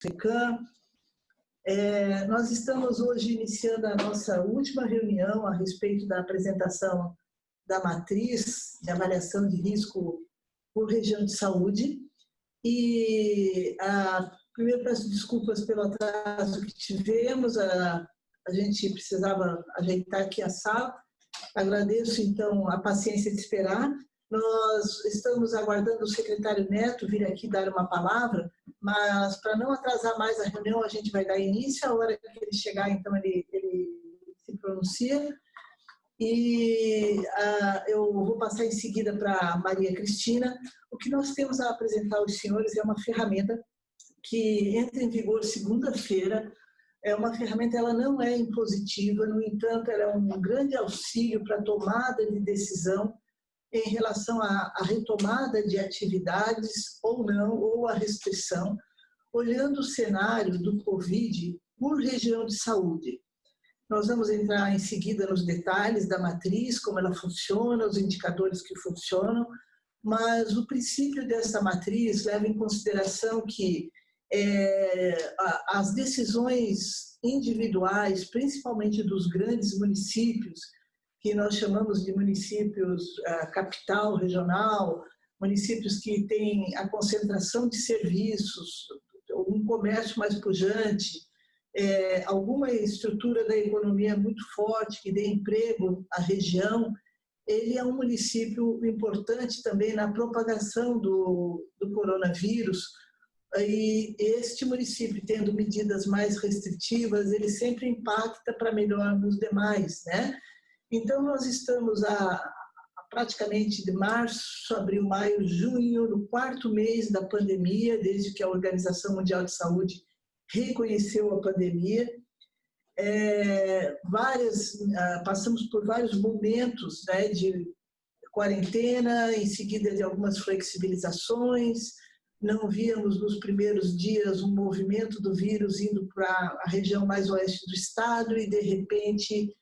FECAM. Nós estamos hoje iniciando a nossa última reunião a respeito da apresentação da matriz de avaliação de risco por região de saúde. E primeiro peço desculpas pelo atraso que tivemos, a gente precisava ajeitar aqui a sala. Agradeço, então, a paciência de esperar. Nós estamos aguardando o secretário Neto vir aqui dar uma palavra, mas para não atrasar mais a reunião, a gente vai dar início. A hora que ele chegar, então, ele se pronuncia. E eu vou passar em seguida para a Maria Cristina. O que nós temos a apresentar aos senhores é uma ferramenta que entra em vigor segunda-feira. É uma ferramenta, ela não é impositiva, no entanto, ela é um grande auxílio para a tomada de decisão em relação à retomada de atividades ou não, ou a restrição, olhando o cenário do Covid por região de saúde. Nós vamos entrar em seguida nos detalhes da matriz, como ela funciona, os indicadores que funcionam, mas o princípio dessa matriz leva em consideração que as decisões individuais, principalmente dos grandes municípios, que nós chamamos de municípios capital regional, municípios que têm a concentração de serviços, um comércio mais pujante, alguma estrutura da economia muito forte que dê emprego à região. Ele é um município importante também na propagação do coronavírus, e este município, tendo medidas mais restritivas, ele sempre impacta para melhor nos demais, né? Então, nós estamos praticamente de março, abril, maio, junho, no 4º mês da pandemia, desde que a Organização Mundial de Saúde reconheceu a pandemia. Passamos por vários momentos, né, de quarentena, em seguida de algumas flexibilizações. Não víamos nos primeiros dias um movimento do vírus indo para a região mais oeste do estado e, de repente,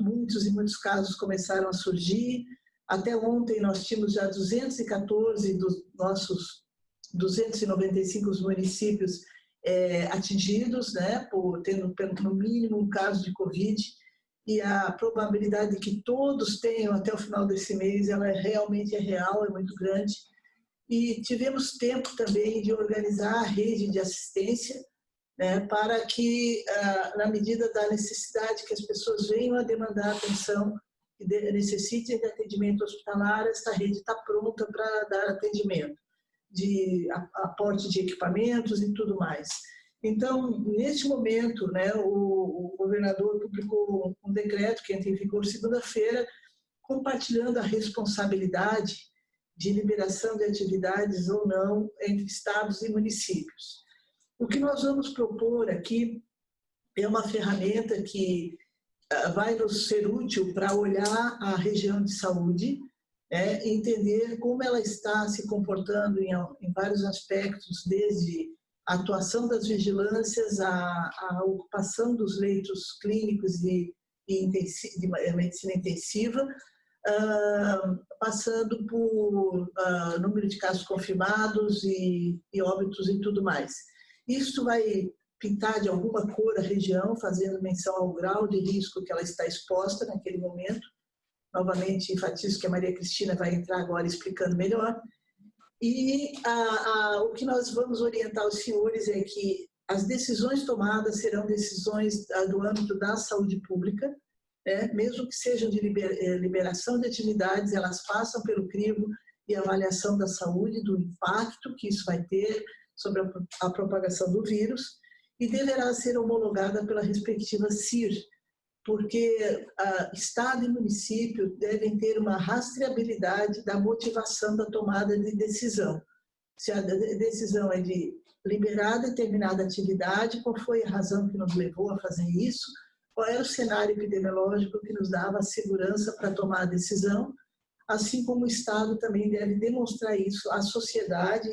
muitos casos começaram a surgir. Até ontem nós tínhamos já 214 dos nossos 295 municípios atingidos, né, tendo no mínimo um caso de Covid, e a probabilidade de que todos tenham até o final desse mês, ela realmente é real, é muito grande. E tivemos tempo também de organizar a rede de assistência, né, para que, na medida da necessidade que as pessoas venham a demandar atenção e necessitem de atendimento hospitalar, esta rede está pronta para dar atendimento, de aporte de equipamentos e tudo mais. Então, neste momento, né, o governador publicou um decreto que entra em vigor segunda-feira, compartilhando a responsabilidade de liberação de atividades ou não entre estados e municípios. O que nós vamos propor aqui é uma ferramenta que vai nos ser útil para olhar a região de saúde, entender como ela está se comportando em vários aspectos, desde a atuação das vigilâncias, a ocupação dos leitos clínicos de medicina intensiva, passando por número de casos confirmados e óbitos e tudo mais. Isso vai pintar de alguma cor a região, fazendo menção ao grau de risco que ela está exposta naquele momento. Novamente, enfatizo que a Maria Cristina vai entrar agora explicando melhor. E o que nós vamos orientar os senhores é que as decisões tomadas serão decisões do âmbito da saúde pública, mesmo que sejam de liberação de atividades, elas passam pelo crivo e avaliação da saúde, do impacto que isso vai ter sobre a propagação do vírus, e deverá ser homologada pela respectiva CIR, porque Estado e município devem ter uma rastreabilidade da motivação da tomada de decisão. Se a decisão é de liberar determinada atividade, qual foi a razão que nos levou a fazer isso, qual era o cenário epidemiológico que nos dava a segurança para tomar a decisão, assim como o Estado também deve demonstrar isso à sociedade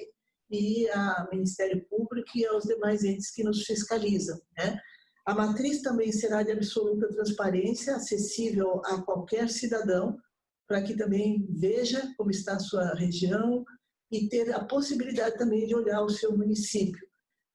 e ao Ministério Público e aos demais entes que nos fiscalizam, né? A matriz também será de absoluta transparência, acessível a qualquer cidadão, para que também veja como está a sua região e ter a possibilidade também de olhar o seu município.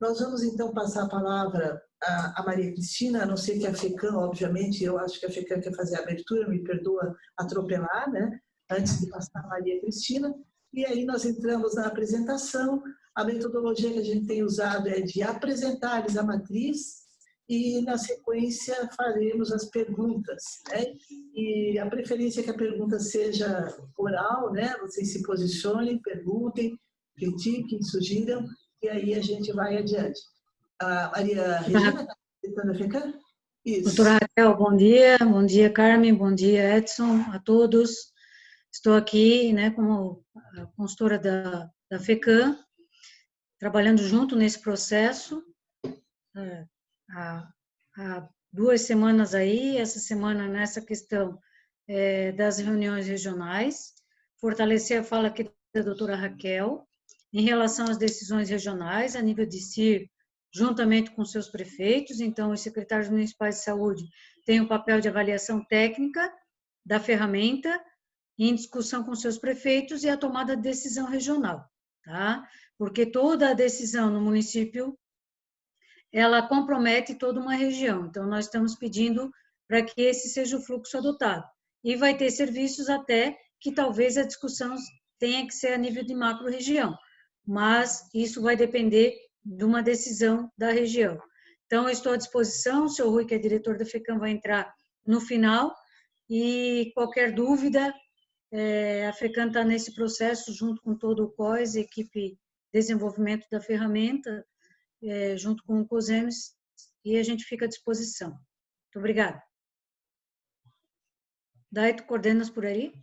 Nós vamos, então, passar a palavra à Maria Cristina, a não ser que a FECAM, obviamente, eu acho que a FECAM quer fazer a abertura, me perdoa atropelar, né? Antes de passar a Maria Cristina. E aí nós entramos na apresentação. A metodologia que a gente tem usado é de apresentar-lhes a matriz e, na sequência, faremos as perguntas, né? E a preferência é que a pergunta seja oral, né? Vocês se posicionem, perguntem, critiquem, sugiram, e aí a gente vai adiante. A Maria Regina está tentando ficar? Isso. Doutora Raquel, bom dia Carmen, bom dia Edson, a todos. Estou aqui, né, como consultora da FECAM, trabalhando junto nesse processo, há 2 semanas aí, essa semana nessa questão das reuniões regionais, fortalecer a fala aqui da doutora Raquel, em relação às decisões regionais, a nível de CIR, juntamente com seus prefeitos. Então, os secretários municipais de saúde têm um papel de avaliação técnica da ferramenta, em discussão com seus prefeitos e a tomada de decisão regional, tá? Porque toda a decisão no município, ela compromete toda uma região. Então, nós estamos pedindo para que esse seja o fluxo adotado. E vai ter serviços até que talvez a discussão tenha que ser a nível de macro-região, mas isso vai depender de uma decisão da região. Então, eu estou à disposição, o senhor Rui, que é diretor da FECAM, vai entrar no final, e qualquer dúvida, a FECAM está nesse processo, junto com todo o COIS, equipe de desenvolvimento da ferramenta, junto com o COSEMES, e a gente fica à disposição. Muito obrigada. Daí, tu coordenas por aí?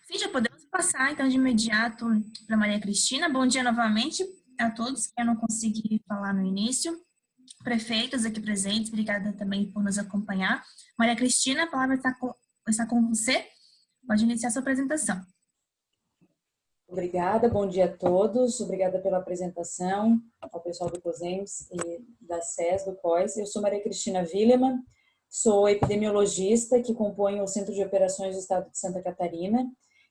Sim, já podemos passar, então, de imediato para Maria Cristina. Bom dia novamente a todos, que eu não consegui falar no início. Prefeitos aqui presentes, obrigada também por nos acompanhar. Maria Cristina, a palavra está com você. Pode iniciar a sua apresentação. Obrigada, bom dia a todos. Obrigada pela apresentação, ao pessoal do COSEMES e da SES, do COIS. Eu sou Maria Cristina Willemann, sou epidemiologista que compõe o Centro de Operações do Estado de Santa Catarina.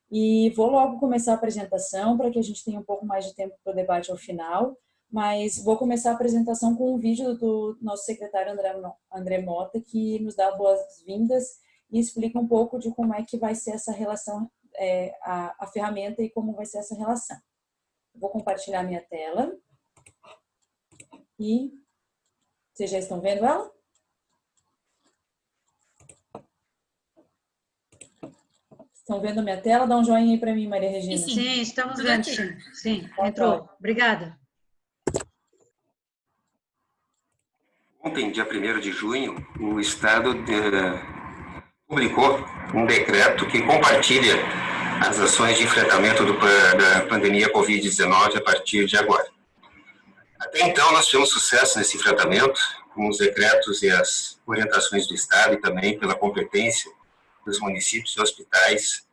E vou logo começar a apresentação para que a gente tenha um pouco mais de tempo para o debate ao final, mas vou começar a apresentação com um vídeo do nosso secretário André Mota, que nos dá boas-vindas e explica um pouco de como é que vai ser essa relação, a ferramenta e como vai ser essa relação. Vou compartilhar minha tela. E vocês já estão vendo ela? Estão vendo a minha tela? Dá um joinha aí para mim, Maria Regina. Sim, estamos vendo, sim. Entrou. Obrigada. Ontem, dia 1º de junho, o Estado publicou um decreto que compartilha as ações de enfrentamento da pandemia Covid-19 a partir de agora. Até então, nós tivemos sucesso nesse enfrentamento, com os decretos e as orientações do Estado e também pela competência dos municípios e hospitais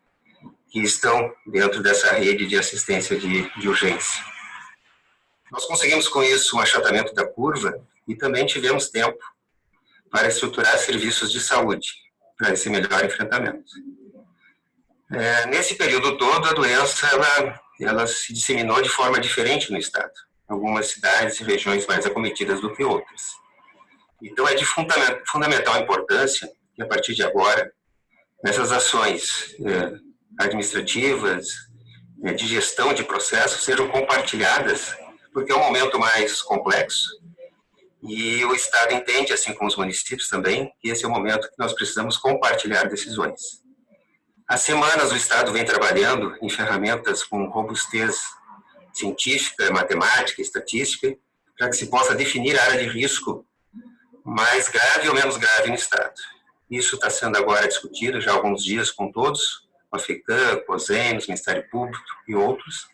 que estão dentro dessa rede de assistência de urgência. Nós conseguimos com isso um achatamento da curva e também tivemos tempo para estruturar serviços de saúde, para esse melhor enfrentamento. Nesse período todo, a doença ela se disseminou de forma diferente no Estado. Algumas cidades e regiões mais acometidas do que outras. Então, é de fundamental importância que, a partir de agora, nessas ações administrativas, de gestão de processos, sejam compartilhadas, porque é um momento mais complexo e o Estado entende, assim como os municípios também, que esse é o momento que nós precisamos compartilhar decisões. Há semanas o Estado vem trabalhando em ferramentas com robustez científica, matemática, estatística, para que se possa definir a área de risco mais grave ou menos grave no Estado. Isso está sendo agora discutido já há alguns dias com todos, com a FECAM, COSEMES, Ministério Público e outros,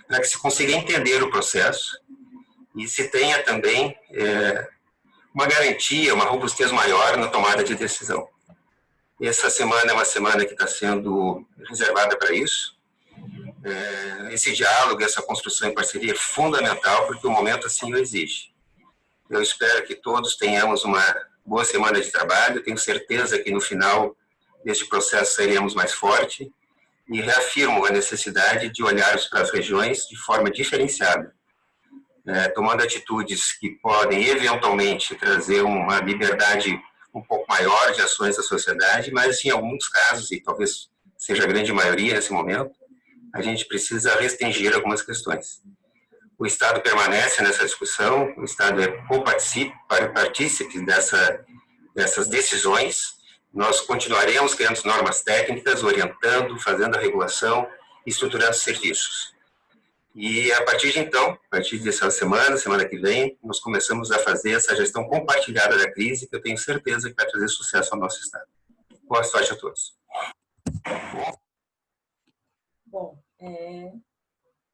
para que se consiga entender o processo e se tenha também uma garantia, uma robustez maior na tomada de decisão. Essa semana é uma semana que está sendo reservada para isso. Esse diálogo, essa construção em parceria é fundamental, porque o momento assim o exige. Eu espero que todos tenhamos uma boa semana de trabalho, tenho certeza que no final deste processo sairemos mais forte e reafirmo a necessidade de olharmos para as regiões de forma diferenciada. tomando atitudes que podem, eventualmente, trazer uma liberdade um pouco maior de ações da sociedade, mas, em alguns casos, e talvez seja a grande maioria nesse momento, a gente precisa restringir algumas questões. O Estado permanece nessa discussão, o Estado é partícipe dessas decisões. Nós continuaremos criando normas técnicas, orientando, fazendo a regulação e estruturando serviços. E a partir de então, a partir dessa semana que vem, nós começamos a fazer essa gestão compartilhada da crise, que eu tenho certeza que vai trazer sucesso ao nosso Estado. Boa sorte a todos. Bom,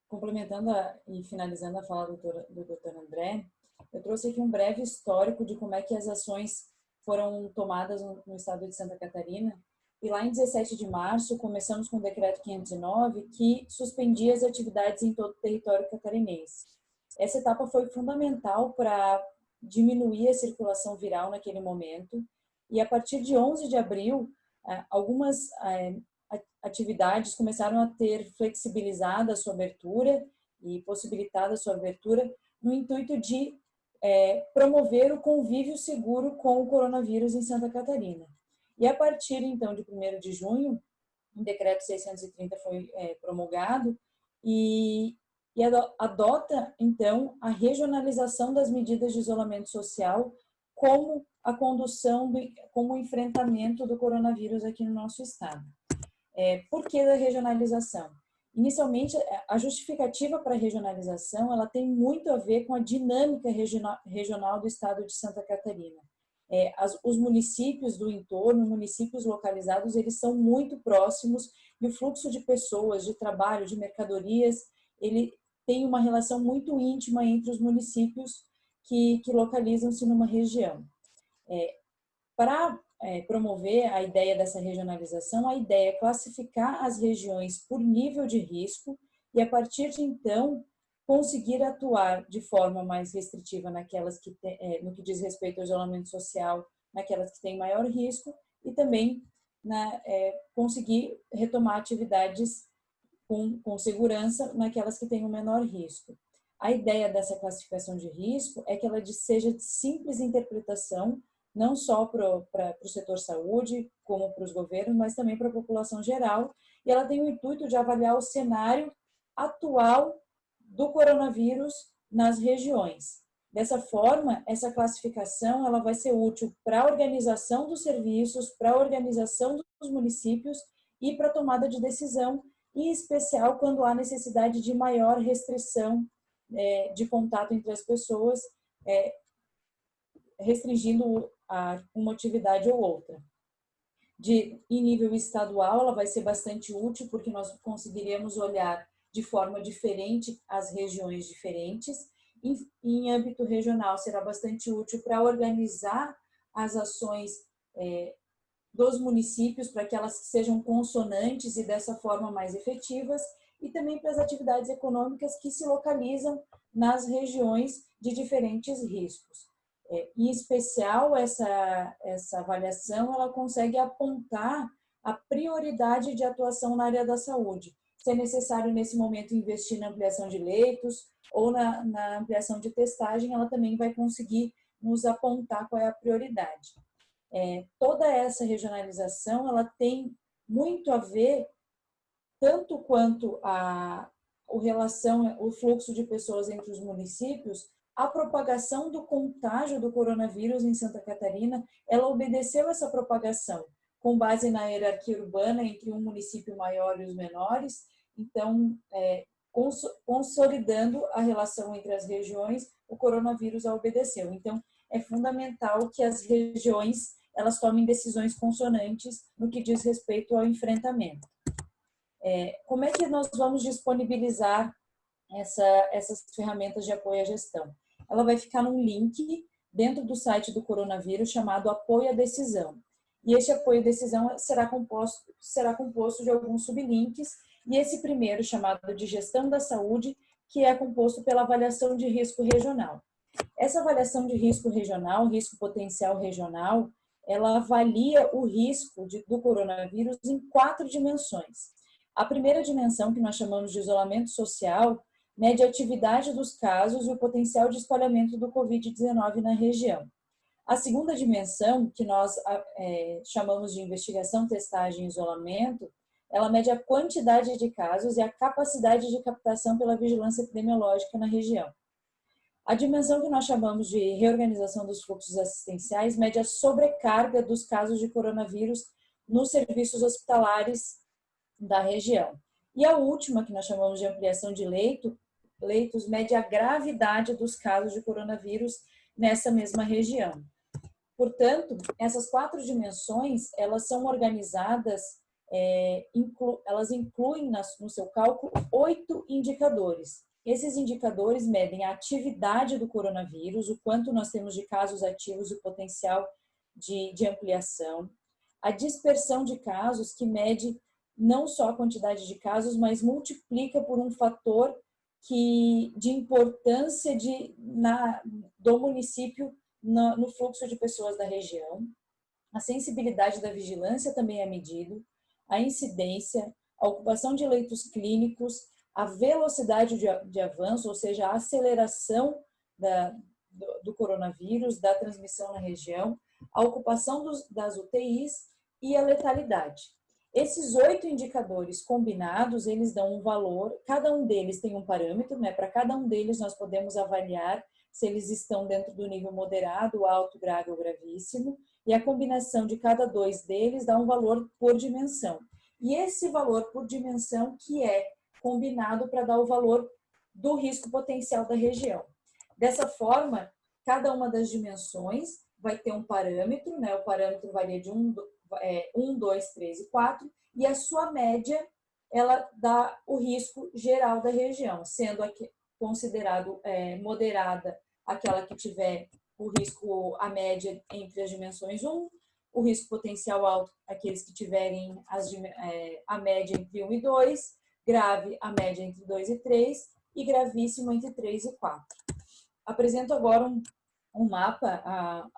complementando e finalizando a fala do Dr. André, eu trouxe aqui um breve histórico de como é que as ações foram tomadas no estado de Santa Catarina. E lá em 17 de março, começamos com o decreto 509, que suspendia as atividades em todo o território catarinense. Essa etapa foi fundamental para diminuir a circulação viral naquele momento. E a partir de 11 de abril, algumas atividades começaram a ter flexibilizada a sua abertura e possibilitada a sua abertura no intuito de promover o convívio seguro com o coronavírus em Santa Catarina. E a partir, então, de 1º de junho, o decreto 630 foi promulgado e adota, então, a regionalização das medidas de isolamento social como a condução, como o enfrentamento do coronavírus aqui no nosso estado. Por que da regionalização? Inicialmente, a justificativa para a regionalização, ela tem muito a ver com a dinâmica regional do estado de Santa Catarina. Os municípios do entorno, municípios localizados, eles são muito próximos e o fluxo de pessoas, de trabalho, de mercadorias, ele tem uma relação muito íntima entre os municípios que localizam-se numa região. Para promover a ideia dessa regionalização, a ideia é classificar as regiões por nível de risco e, a partir de então, conseguir atuar de forma mais restritiva naquelas que no que diz respeito ao isolamento social, naquelas que têm maior risco, e também conseguir retomar atividades com segurança naquelas que têm o menor risco. A ideia dessa classificação de risco é que ela seja de simples interpretação, não só para o setor saúde, como para os governos, mas também para a população geral, e ela tem o intuito de avaliar o cenário atual do coronavírus nas regiões. Dessa forma, essa classificação ela vai ser útil para a organização dos serviços, para a organização dos municípios e para a tomada de decisão, em especial quando há necessidade de maior restrição de contato entre as pessoas, restringindo uma atividade ou outra. Em nível estadual, ela vai ser bastante útil, porque nós conseguiremos olhar de forma diferente as regiões diferentes. Em âmbito regional, será bastante útil para organizar as ações dos municípios, para que elas sejam consonantes e dessa forma mais efetivas, e também para as atividades econômicas que se localizam nas regiões de diferentes riscos. Em especial, essa avaliação ela consegue apontar a prioridade de atuação na área da saúde. Se é necessário, nesse momento, investir na ampliação de leitos ou na ampliação de testagem, ela também vai conseguir nos apontar qual é a prioridade. Toda essa regionalização ela tem muito a ver, tanto quanto o fluxo de pessoas entre os municípios, a propagação do contágio do coronavírus em Santa Catarina, ela obedeceu essa propagação com base na hierarquia urbana entre um município maior e os menores, então, consolidando a relação entre as regiões, o coronavírus a obedeceu. Então, é fundamental que as regiões elas tomem decisões consonantes no que diz respeito ao enfrentamento. Como é que nós vamos disponibilizar essas ferramentas de apoio à gestão? Ela vai ficar num link dentro do site do coronavírus chamado Apoio à Decisão. E esse apoio à decisão será composto de alguns sublinks, e esse primeiro, chamado de Gestão da Saúde, que é composto pela avaliação de risco regional. Essa avaliação de risco regional, risco potencial regional, ela avalia o risco do coronavírus em 4 dimensões. A primeira dimensão, que nós chamamos de isolamento social, mede a atividade dos casos e o potencial de espalhamento do Covid-19 na região. A segunda dimensão, que nós chamamos de investigação, testagem e isolamento, ela mede a quantidade de casos e a capacidade de captação pela vigilância epidemiológica na região. A dimensão que nós chamamos de reorganização dos fluxos assistenciais mede a sobrecarga dos casos de coronavírus nos serviços hospitalares da região. E a última, que nós chamamos de ampliação de leitos, mede a gravidade dos casos de coronavírus nessa mesma região. Portanto, essas 4 dimensões, elas são organizadas, elas incluem no seu cálculo 8 indicadores. Esses indicadores medem a atividade do coronavírus, o quanto nós temos de casos ativos e o potencial de ampliação, a dispersão de casos, que mede não só a quantidade de casos, mas multiplica por um fator de importância do município no fluxo de pessoas da região. A sensibilidade da vigilância também é medido, a incidência, a ocupação de leitos clínicos, a velocidade de avanço, ou seja, a aceleração do coronavírus, da transmissão na região, a ocupação das UTIs e a letalidade. Esses 8 indicadores combinados, eles dão um valor, cada um deles tem um parâmetro, né? Para cada um deles nós podemos avaliar se eles estão dentro do nível moderado, alto, grave ou gravíssimo, e a combinação de cada 2 deles dá um valor por dimensão. E esse valor por dimensão que é combinado para dar o valor do risco potencial da região. Dessa forma, cada uma das dimensões vai ter um parâmetro, né? O parâmetro varia de 1, 2, 3 e 4, e a sua média, ela dá o risco geral da região, sendo considerado moderada aquela que tiver o risco, a média entre as dimensões 1, o risco potencial alto, aqueles que tiverem a média entre 1 e 2, grave, a média entre 2 e 3, e gravíssimo entre 3 e 4. Apresento agora um mapa,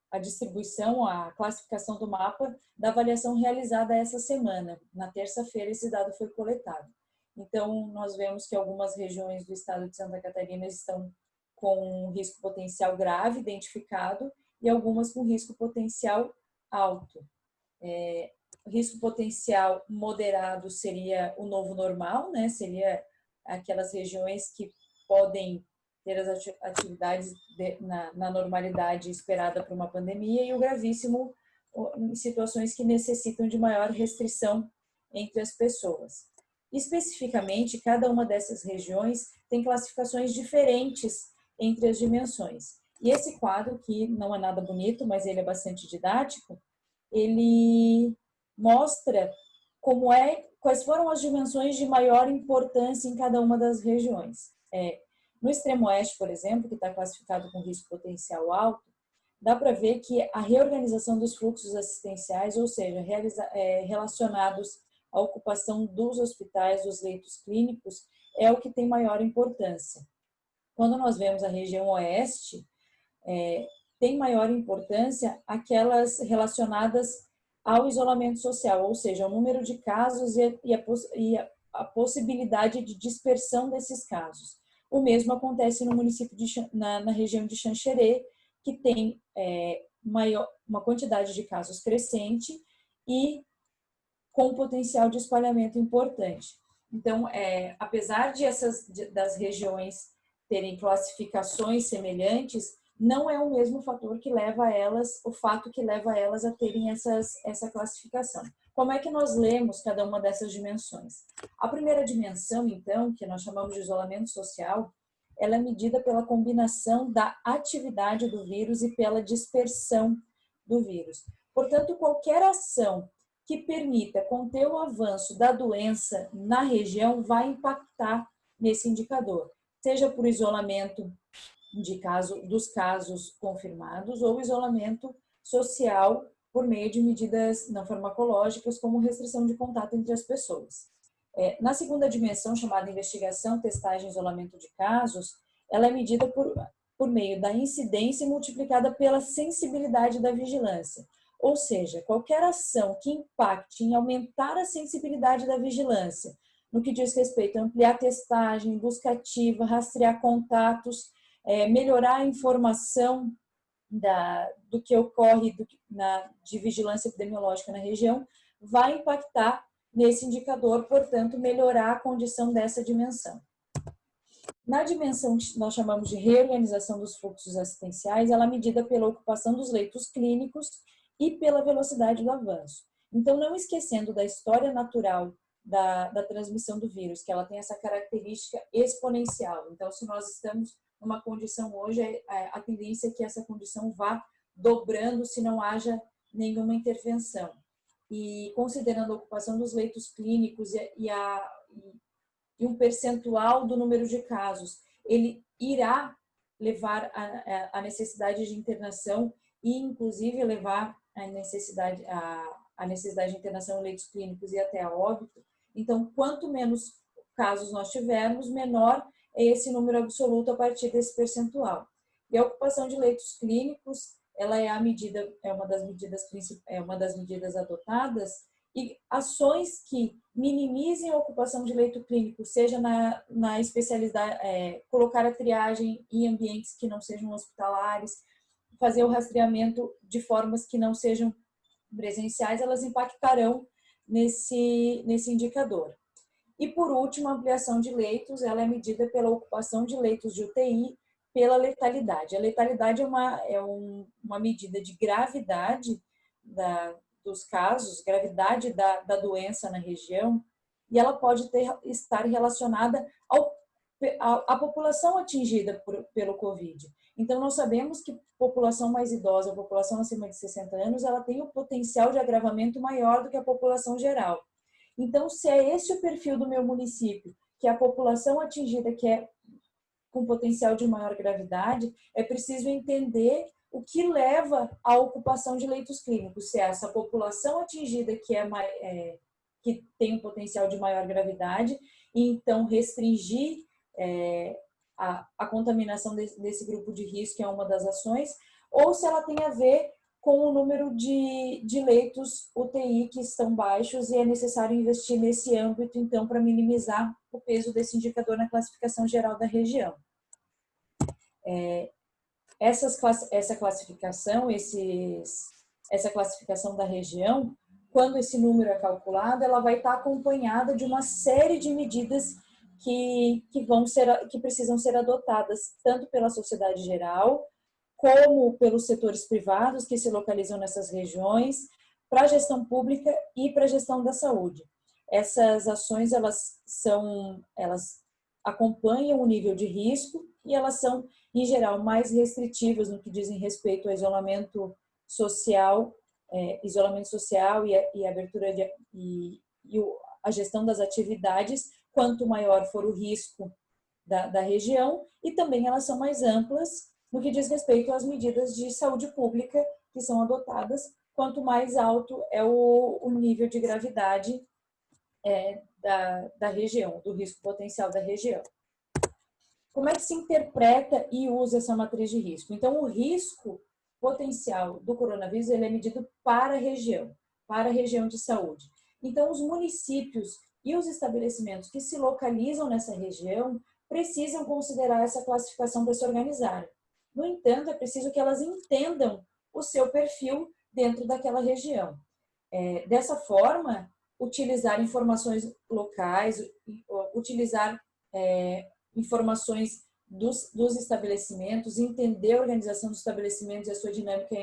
a distribuição, a classificação do mapa da avaliação realizada essa semana. Na terça-feira, esse dado foi coletado. Então, nós vemos que algumas regiões do estado de Santa Catarina estão com risco potencial grave identificado e algumas com risco potencial alto. Risco potencial moderado seria o novo normal, né? Seria aquelas regiões que podem ter as atividades na normalidade esperada por uma pandemia, e o gravíssimo em situações que necessitam de maior restrição entre as pessoas. Especificamente, cada uma dessas regiões tem classificações diferentes entre as dimensões. E esse quadro, que não é nada bonito, mas ele é bastante didático, ele mostra quais foram as dimensões de maior importância em cada uma das regiões. No extremo oeste, por exemplo, que está classificado com risco potencial alto, dá para ver que a reorganização dos fluxos assistenciais, ou seja, relacionados à ocupação dos hospitais, dos leitos clínicos, é o que tem maior importância. Quando nós vemos a região oeste, tem maior importância aquelas relacionadas ao isolamento social, ou seja, o número de casos e a possibilidade de dispersão desses casos. O mesmo acontece no município na região de Xanxerê, que tem uma quantidade de casos crescente e com potencial de espalhamento importante. Então, apesar das regiões terem classificações semelhantes, não é o mesmo fator que leva elas, o fato que leva elas a terem essa classificação. Como é que nós lemos cada uma dessas dimensões? A primeira dimensão, então, que nós chamamos de isolamento social, ela é medida pela combinação da atividade do vírus e pela dispersão do vírus. Portanto, qualquer ação que permita conter o avanço da doença na região vai impactar nesse indicador, seja por isolamento dos casos confirmados ou isolamento social por meio de medidas não farmacológicas, como restrição de contato entre as pessoas. Na segunda dimensão, chamada investigação, testagem e isolamento de casos, ela é medida por meio da incidência multiplicada pela sensibilidade da vigilância. Ou seja, qualquer ação que impacte em aumentar a sensibilidade da vigilância no que diz respeito a ampliar a testagem, busca ativa, rastrear contatos, melhorar a informação do que ocorre de vigilância epidemiológica na região, vai impactar nesse indicador, portanto, melhorar a condição dessa dimensão. Na dimensão que nós chamamos de reorganização dos fluxos assistenciais, ela é medida pela ocupação dos leitos clínicos e pela velocidade do avanço. Então, não esquecendo da história natural da transmissão do vírus, que ela tem essa característica exponencial. Então, se nós estamos numa condição hoje, a tendência é que essa condição vá dobrando se não haja nenhuma intervenção. E considerando a ocupação dos leitos clínicos e um percentual do número de casos, ele irá levar a necessidade de internação e, inclusive, levar a necessidade de internação em leitos clínicos e até a óbito. Então, quanto menos casos nós tivermos, menor é esse número absoluto a partir desse percentual. E a ocupação de leitos clínicos, ela é uma das medidas adotadas, e ações que minimizem a ocupação de leito clínico, seja na especialidade, colocar a triagem em ambientes que não sejam hospitalares, fazer o rastreamento de formas que não sejam presenciais, elas impactarão nesse indicador. E, por último, a ampliação de leitos, ela é medida pela ocupação de leitos de UTI pela letalidade. A letalidade é uma medida de gravidade dos casos, gravidade da doença na região, e ela pode estar relacionada à população atingida pelo Covid. Então, nós sabemos que a população mais idosa, a população acima de 60 anos, ela tem um potencial de agravamento maior do que a população geral. Então, se é esse o perfil do meu município, que é a população atingida, que é com potencial de maior gravidade, é preciso entender o que leva à ocupação de leitos clínicos. Se é essa população atingida que tem um potencial de maior gravidade, e então restringir a contaminação desse grupo de risco é uma das ações, ou se ela tem a ver com o número de leitos UTI que estão baixos e é necessário investir nesse âmbito, então, para minimizar o peso desse indicador na classificação geral da região. Essa classificação da região, quando esse número é calculado, ela vai estar acompanhada de uma série de medidas que precisam ser adotadas, tanto pela sociedade geral, como pelos setores privados que se localizam nessas regiões, para a gestão pública e para a gestão da saúde. Essas ações, elas acompanham o nível de risco e elas são, em geral, mais restritivas no que dizem respeito ao isolamento social e abertura e a gestão das atividades, quanto maior for o risco da região, e também elas são mais amplas no que diz respeito às medidas de saúde pública que são adotadas, quanto mais alto é o nível de gravidade da região, do risco potencial da região. Como é que se interpreta e usa essa matriz de risco? Então, o risco potencial do coronavírus ele é medido para a região de saúde. Então, os municípios e os estabelecimentos que se localizam nessa região precisam considerar essa classificação para se organizarem. No entanto, é preciso que elas entendam o seu perfil dentro daquela região. Dessa forma, utilizar informações locais, utilizar informações dos estabelecimentos, entender a organização dos estabelecimentos e a sua dinâmica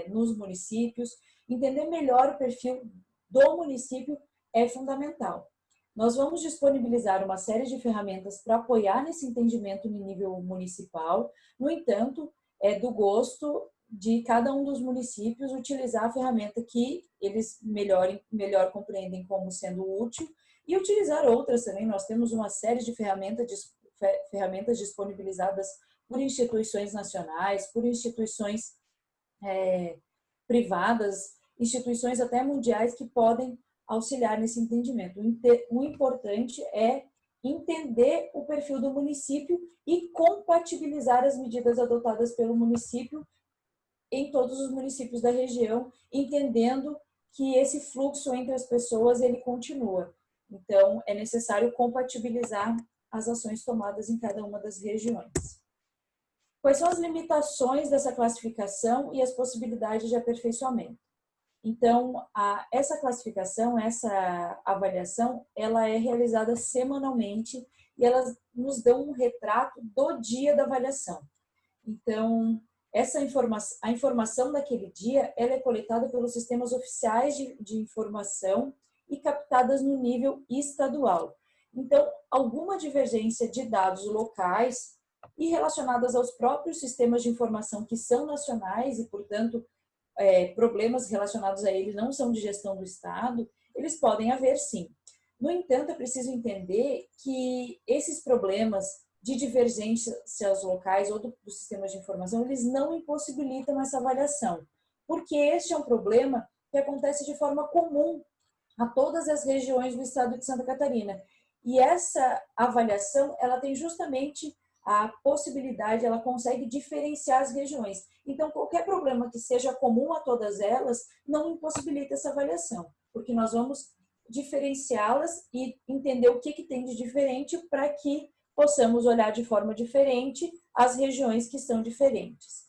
nos municípios, entender melhor o perfil do município é fundamental. Nós vamos disponibilizar uma série de ferramentas para apoiar nesse entendimento no nível municipal. No entanto, é do gosto de cada um dos municípios utilizar a ferramenta que eles melhor compreendem como sendo útil e utilizar outras também. Nós temos uma série de ferramentas disponibilizadas por instituições nacionais, por instituições privadas, instituições até mundiais que podem auxiliar nesse entendimento. O importante é entender o perfil do município e compatibilizar as medidas adotadas pelo município em todos os municípios da região, entendendo que esse fluxo entre as pessoas ele continua. Então, é necessário compatibilizar as ações tomadas em cada uma das regiões. Quais são as limitações dessa classificação e as possibilidades de aperfeiçoamento? Então, essa classificação, essa avaliação, ela é realizada semanalmente e elas nos dão um retrato do dia da avaliação. Então, a informação daquele dia, ela é coletada pelos sistemas oficiais de informação e captadas no nível estadual. Então, alguma divergência de dados locais e relacionadas aos próprios sistemas de informação que são nacionais e, portanto, problemas relacionados a eles não são de gestão do Estado, eles podem haver sim. No entanto, é preciso entender que esses problemas de divergências locais ou dos sistemas de informação, eles não impossibilitam essa avaliação, porque este é um problema que acontece de forma comum a todas as regiões do estado de Santa Catarina. E essa avaliação, ela tem justamente a possibilidade, ela consegue diferenciar as regiões. Então, qualquer problema que seja comum a todas elas, não impossibilita essa avaliação, porque nós vamos diferenciá-las e entender o que tem de diferente para que possamos olhar de forma diferente as regiões que são diferentes.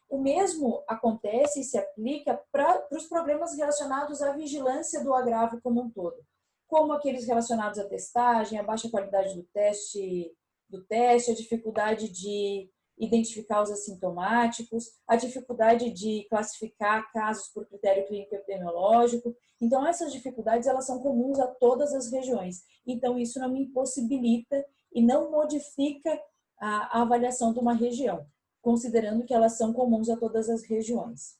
O mesmo acontece e se aplica para os problemas relacionados à vigilância do agravio como um todo, como aqueles relacionados à testagem, à baixa qualidade do teste, a dificuldade de identificar os assintomáticos, a dificuldade de classificar casos por critério clínico epidemiológico. Então, essas dificuldades, elas são comuns a todas as regiões. Então, isso não me impossibilita e não modifica a avaliação de uma região, considerando que elas são comuns a todas as regiões.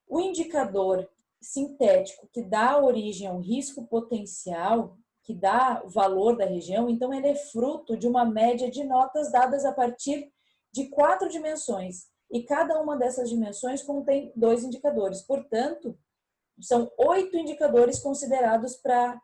O indicador sintético que dá origem ao risco potencial, que dá o valor da região, então ele é fruto de uma média de notas dadas a partir de 4 dimensões. E cada uma dessas dimensões contém 2 indicadores. Portanto, são 8 indicadores considerados para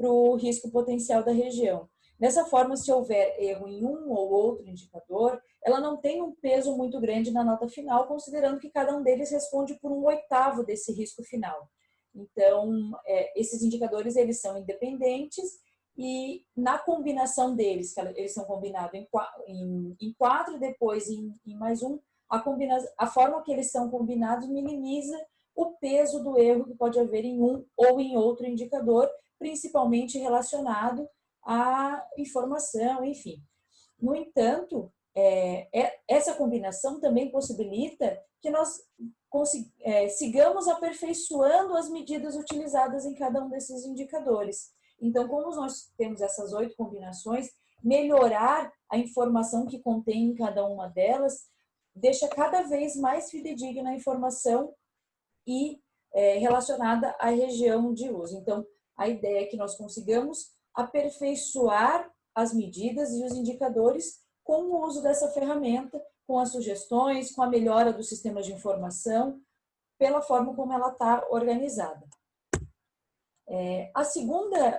o risco potencial da região. Dessa forma, se houver erro em um ou outro indicador, ela não tem um peso muito grande na nota final, considerando que cada um deles responde por 1/8 desse risco final. Então, esses indicadores, eles são independentes e na combinação deles, que eles são combinados em 4 e depois em mais um, a forma que eles são combinados minimiza o peso do erro que pode haver em um ou em outro indicador, principalmente relacionado à informação, enfim. No entanto, essa combinação também possibilita que nós sigamos aperfeiçoando as medidas utilizadas em cada um desses indicadores. Então, como nós temos essas 8 combinações, melhorar a informação que contém em cada uma delas deixa cada vez mais fidedigna a informação e relacionada à região de uso. Então, a ideia é que nós consigamos aperfeiçoar as medidas e os indicadores com o uso dessa ferramenta, com as sugestões, com a melhora dos sistemas de informação, pela forma como ela está organizada.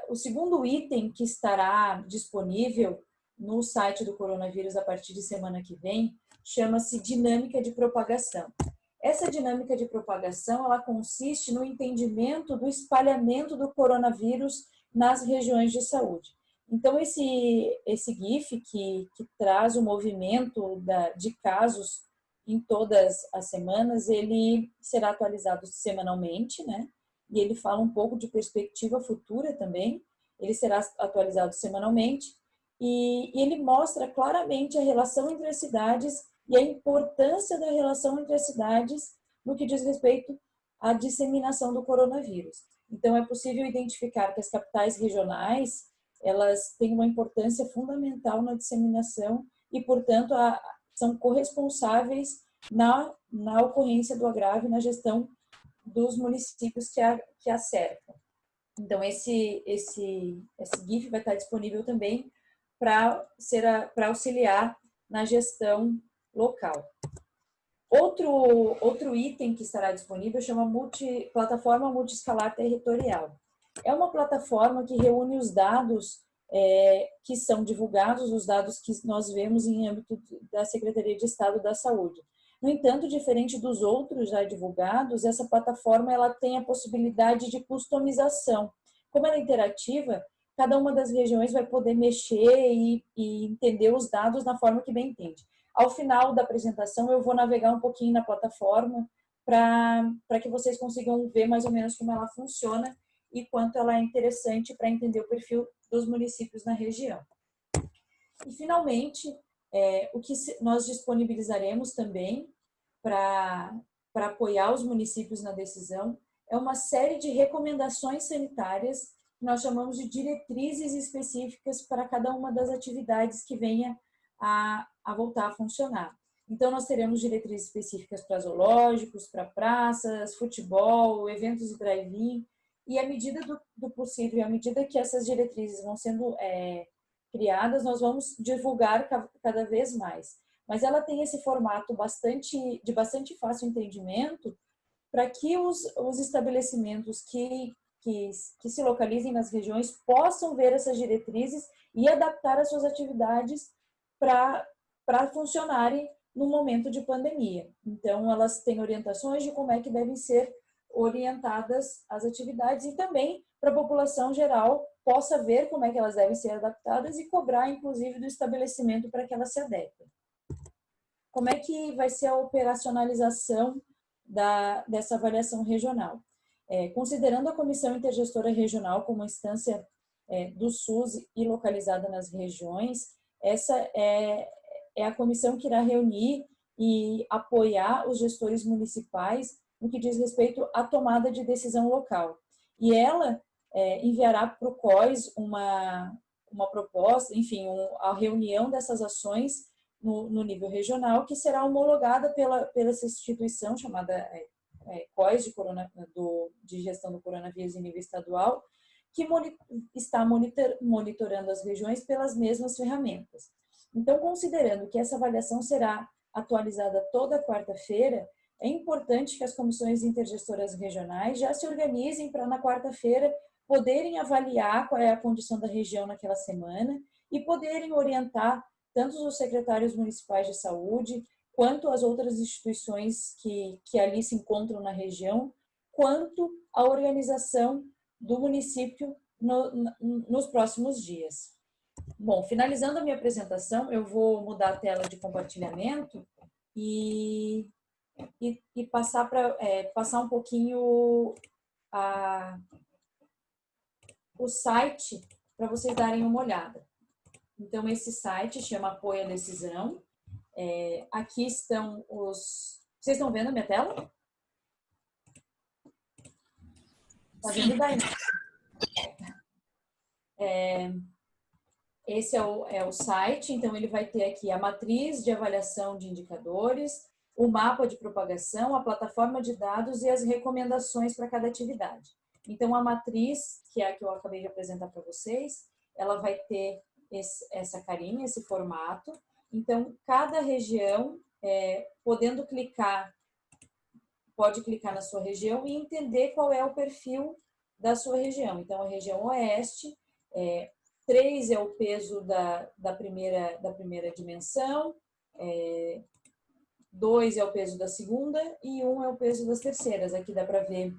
O segundo item que estará disponível no site do coronavírus a partir de semana que vem chama-se dinâmica de propagação. Essa dinâmica de propagação, ela consiste no entendimento do espalhamento do coronavírus nas regiões de saúde. Então, esse GIF que traz o movimento de casos em todas as semanas, ele será atualizado semanalmente, né? E ele fala um pouco de perspectiva futura também. Ele será atualizado semanalmente e ele mostra claramente a relação entre as cidades e a importância da relação entre as cidades no que diz respeito à disseminação do coronavírus. Então, é possível identificar que as capitais regionais, elas têm uma importância fundamental na disseminação e, portanto, são corresponsáveis na ocorrência do agravio e na gestão dos municípios que a cercam. Então, esse GIF vai estar disponível também para auxiliar na gestão local. Outro item que estará disponível chama Plataforma Multiescalar Territorial. É uma plataforma que reúne os dados que são divulgados, os dados que nós vemos em âmbito da Secretaria de Estado da Saúde. No entanto, diferente dos outros já divulgados, essa plataforma ela tem a possibilidade de customização. Como ela é interativa, cada uma das regiões vai poder mexer e entender os dados na forma que bem entende. Ao final da apresentação, eu vou navegar um pouquinho na plataforma para que vocês consigam ver mais ou menos como ela funciona e quanto ela é interessante para entender o perfil dos municípios na região. E, finalmente, o que nós disponibilizaremos também para apoiar os municípios na decisão é uma série de recomendações sanitárias que nós chamamos de diretrizes específicas para cada uma das atividades que venha a voltar a funcionar. Então, nós teremos diretrizes específicas para zoológicos, para praças, futebol, eventos de drive-in, e à medida do possível, à medida que essas diretrizes vão sendo criadas, nós vamos divulgar cada vez mais. Mas ela tem esse formato de bastante fácil entendimento para que os estabelecimentos que se localizem nas regiões possam ver essas diretrizes e adaptar as suas atividades para funcionarem no momento de pandemia. Então, elas têm orientações de como é que devem ser orientadas as atividades e também para a população geral possa ver como é que elas devem ser adaptadas e cobrar, inclusive, do estabelecimento para que elas se adequem. Como é que vai ser a operacionalização dessa avaliação regional? Considerando a Comissão Intergestora Regional como instância do SUS e localizada nas regiões, essa é a comissão que irá reunir e apoiar os gestores municipais no que diz respeito à tomada de decisão local. E ela enviará para o COIS uma proposta, enfim, a reunião dessas ações no nível regional, que será homologada pela essa instituição chamada COIS de gestão do coronavírus em nível estadual, que está monitorando as regiões pelas mesmas ferramentas. Então, considerando que essa avaliação será atualizada toda quarta-feira, é importante que as comissões intergestoras regionais já se organizem para, na quarta-feira, poderem avaliar qual é a condição da região naquela semana e poderem orientar tanto os secretários municipais de saúde, quanto as outras instituições que ali se encontram na região, quanto a organização do município nos próximos dias. Bom, finalizando a minha apresentação, eu vou mudar a tela de compartilhamento e passar um pouquinho o site para vocês darem uma olhada. Então, esse site chama Apoio à Decisão. Aqui estão os... Vocês estão vendo a minha tela? Está vendo daí? Esse é o site, então ele vai ter aqui a matriz de avaliação de indicadores, o mapa de propagação, a plataforma de dados e as recomendações para cada atividade. Então, a matriz, que é a que eu acabei de apresentar para vocês, ela vai ter essa carinha, esse formato. Então, cada região, podendo clicar, pode clicar na sua região e entender qual é o perfil da sua região. Então, a região Oeste, 3 é o peso da primeira dimensão, 2 é o peso da segunda e 1 é o peso das terceiras. Aqui dá para ver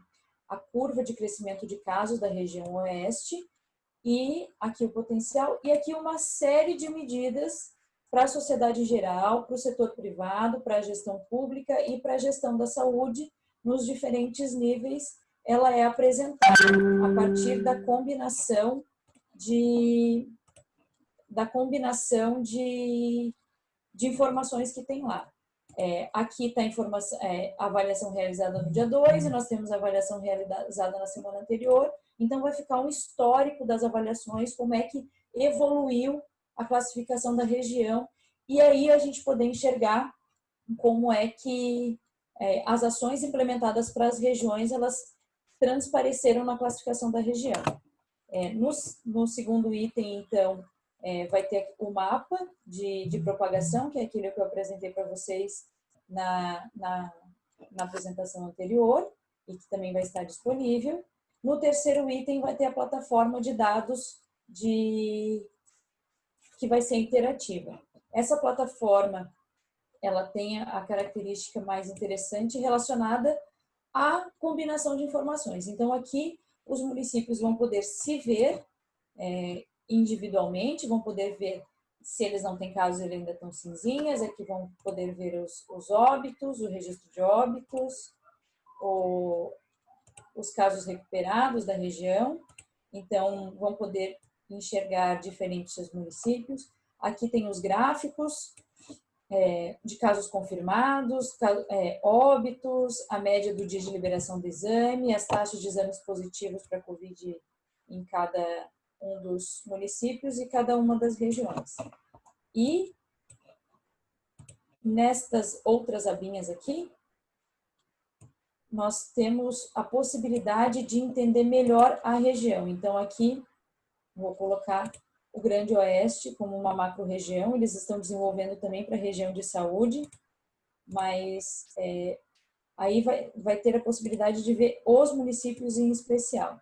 a curva de crescimento de casos da região Oeste e aqui o potencial e aqui uma série de medidas para a sociedade em geral, para o setor privado, para a gestão pública e para a gestão da saúde nos diferentes níveis. Ela é apresentada a partir da combinação de informações que tem lá. Aqui está a avaliação realizada no dia 2 e nós temos a avaliação realizada na semana anterior. Então, vai ficar um histórico das avaliações, como é que evoluiu a classificação da região e aí a gente poder enxergar como é que as ações implementadas para as regiões, elas transpareceram na classificação da região. No segundo item, então, vai ter o mapa de propagação, que é aquilo que eu apresentei para vocês na apresentação anterior e que também vai estar disponível. No terceiro item vai ter a plataforma de dados que vai ser interativa. Essa plataforma, ela tem a característica mais interessante relacionada à combinação de informações. Então, aqui, os municípios vão poder se ver individualmente, vão poder ver se eles não têm casos, eles ainda estão cinzinhas, aqui vão poder ver os óbitos, o registro de óbitos, os casos recuperados da região, então vão poder enxergar diferentes municípios. Aqui tem os gráficos de casos confirmados, óbitos, a média do dia de liberação do exame, as taxas de exames positivos para Covid em cada um dos municípios e cada uma das regiões. E nestas outras abinhas aqui, nós temos a possibilidade de entender melhor a região. Então, aqui, vou colocar o Grande Oeste como uma macro-região. Eles estão desenvolvendo também para a região de saúde, mas aí vai ter a possibilidade de ver os municípios em especial.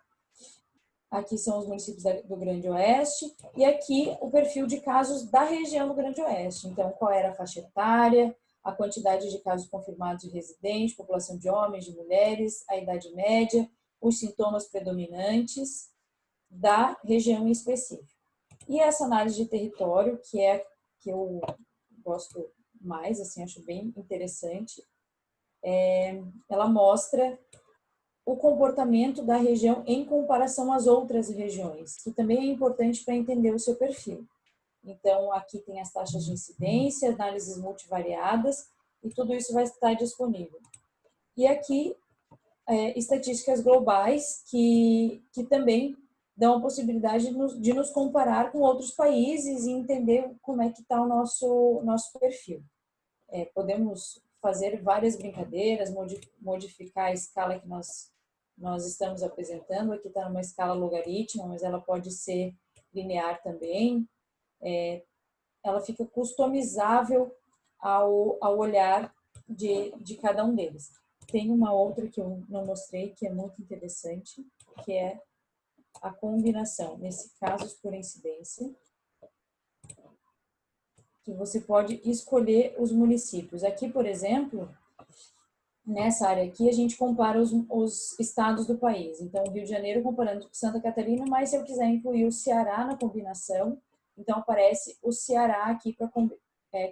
Aqui são os municípios do Grande Oeste e aqui o perfil de casos da região do Grande Oeste. Então, qual era a faixa etária, a quantidade de casos confirmados de residentes, população de homens, de mulheres, a idade média, os sintomas predominantes da região em específico. E essa análise de território, que eu gosto mais, assim, acho bem interessante, ela mostra o comportamento da região em comparação às outras regiões, que também é importante para entender o seu perfil. Então, aqui tem as taxas de incidência, análises multivariadas, e tudo isso vai estar disponível. E aqui, estatísticas globais, que também dão a possibilidade de nos comparar com outros países e entender como é que está o nosso perfil. Podemos fazer várias brincadeiras, modificar a escala que nós estamos apresentando. Aqui está numa escala logarítmica, mas ela pode ser linear também. Ela fica customizável ao olhar de cada um deles. Tem uma outra que eu não mostrei, que é muito interessante, que é a combinação, nesse casos por incidência, que você pode escolher os municípios. Aqui, por exemplo, nessa área aqui, a gente compara os estados do país. Então, o Rio de Janeiro comparando com Santa Catarina, mas se eu quiser incluir o Ceará na combinação, então aparece o Ceará aqui para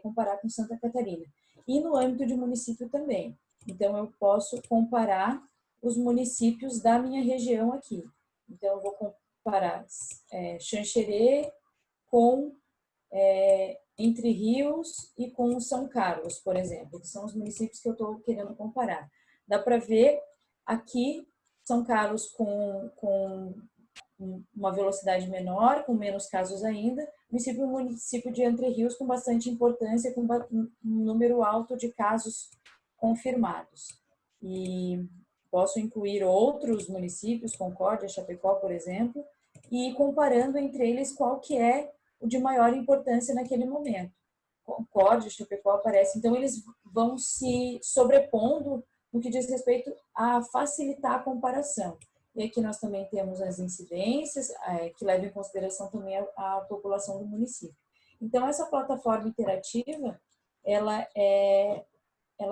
comparar com Santa Catarina. E no âmbito de município também. Então, eu posso comparar os municípios da minha região aqui. Então, eu vou comparar Xanxerê com Entre Rios e com São Carlos, por exemplo, que são os municípios que eu estou querendo comparar. Dá para ver aqui São Carlos com uma velocidade menor, com menos casos ainda, o município de Entre Rios com bastante importância, com um número alto de casos confirmados. E posso incluir outros municípios, Concórdia, Chapecó, por exemplo, e comparando entre eles qual que é o de maior importância naquele momento. Concórdia, Chapecó aparecem, então eles vão se sobrepondo no que diz respeito a facilitar a comparação. E aqui nós também temos as incidências, que levam em consideração também a população do município. Então, essa plataforma interativa, ela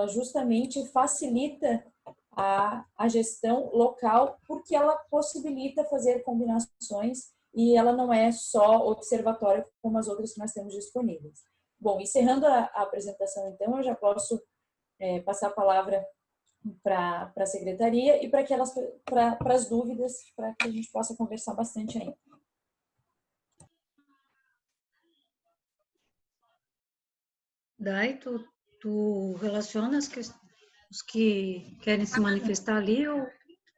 justamente facilita a gestão local, porque ela possibilita fazer combinações e ela não é só observatória como as outras que nós temos disponíveis. Bom, encerrando a apresentação, então, eu já posso passar a palavra para a secretaria e para as dúvidas, para que a gente possa conversar bastante ainda. Dai, tu relacionas os que querem se manifestar ali ou...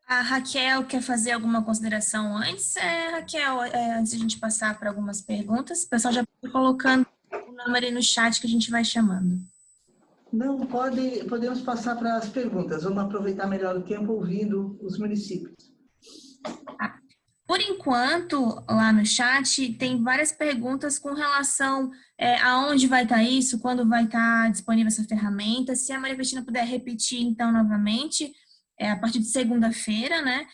A Raquel quer fazer alguma consideração antes? Raquel, antes de a gente passar para algumas perguntas, o pessoal já está colocando o número aí no chat que a gente vai chamando. Não, podemos passar para as perguntas. Vamos aproveitar melhor o tempo ouvindo os municípios. Por enquanto, lá no chat, tem várias perguntas com relação aonde vai estar isso, quando vai estar disponível essa ferramenta. Se a Maria Cristina puder repetir, então, novamente, a partir de segunda-feira, né?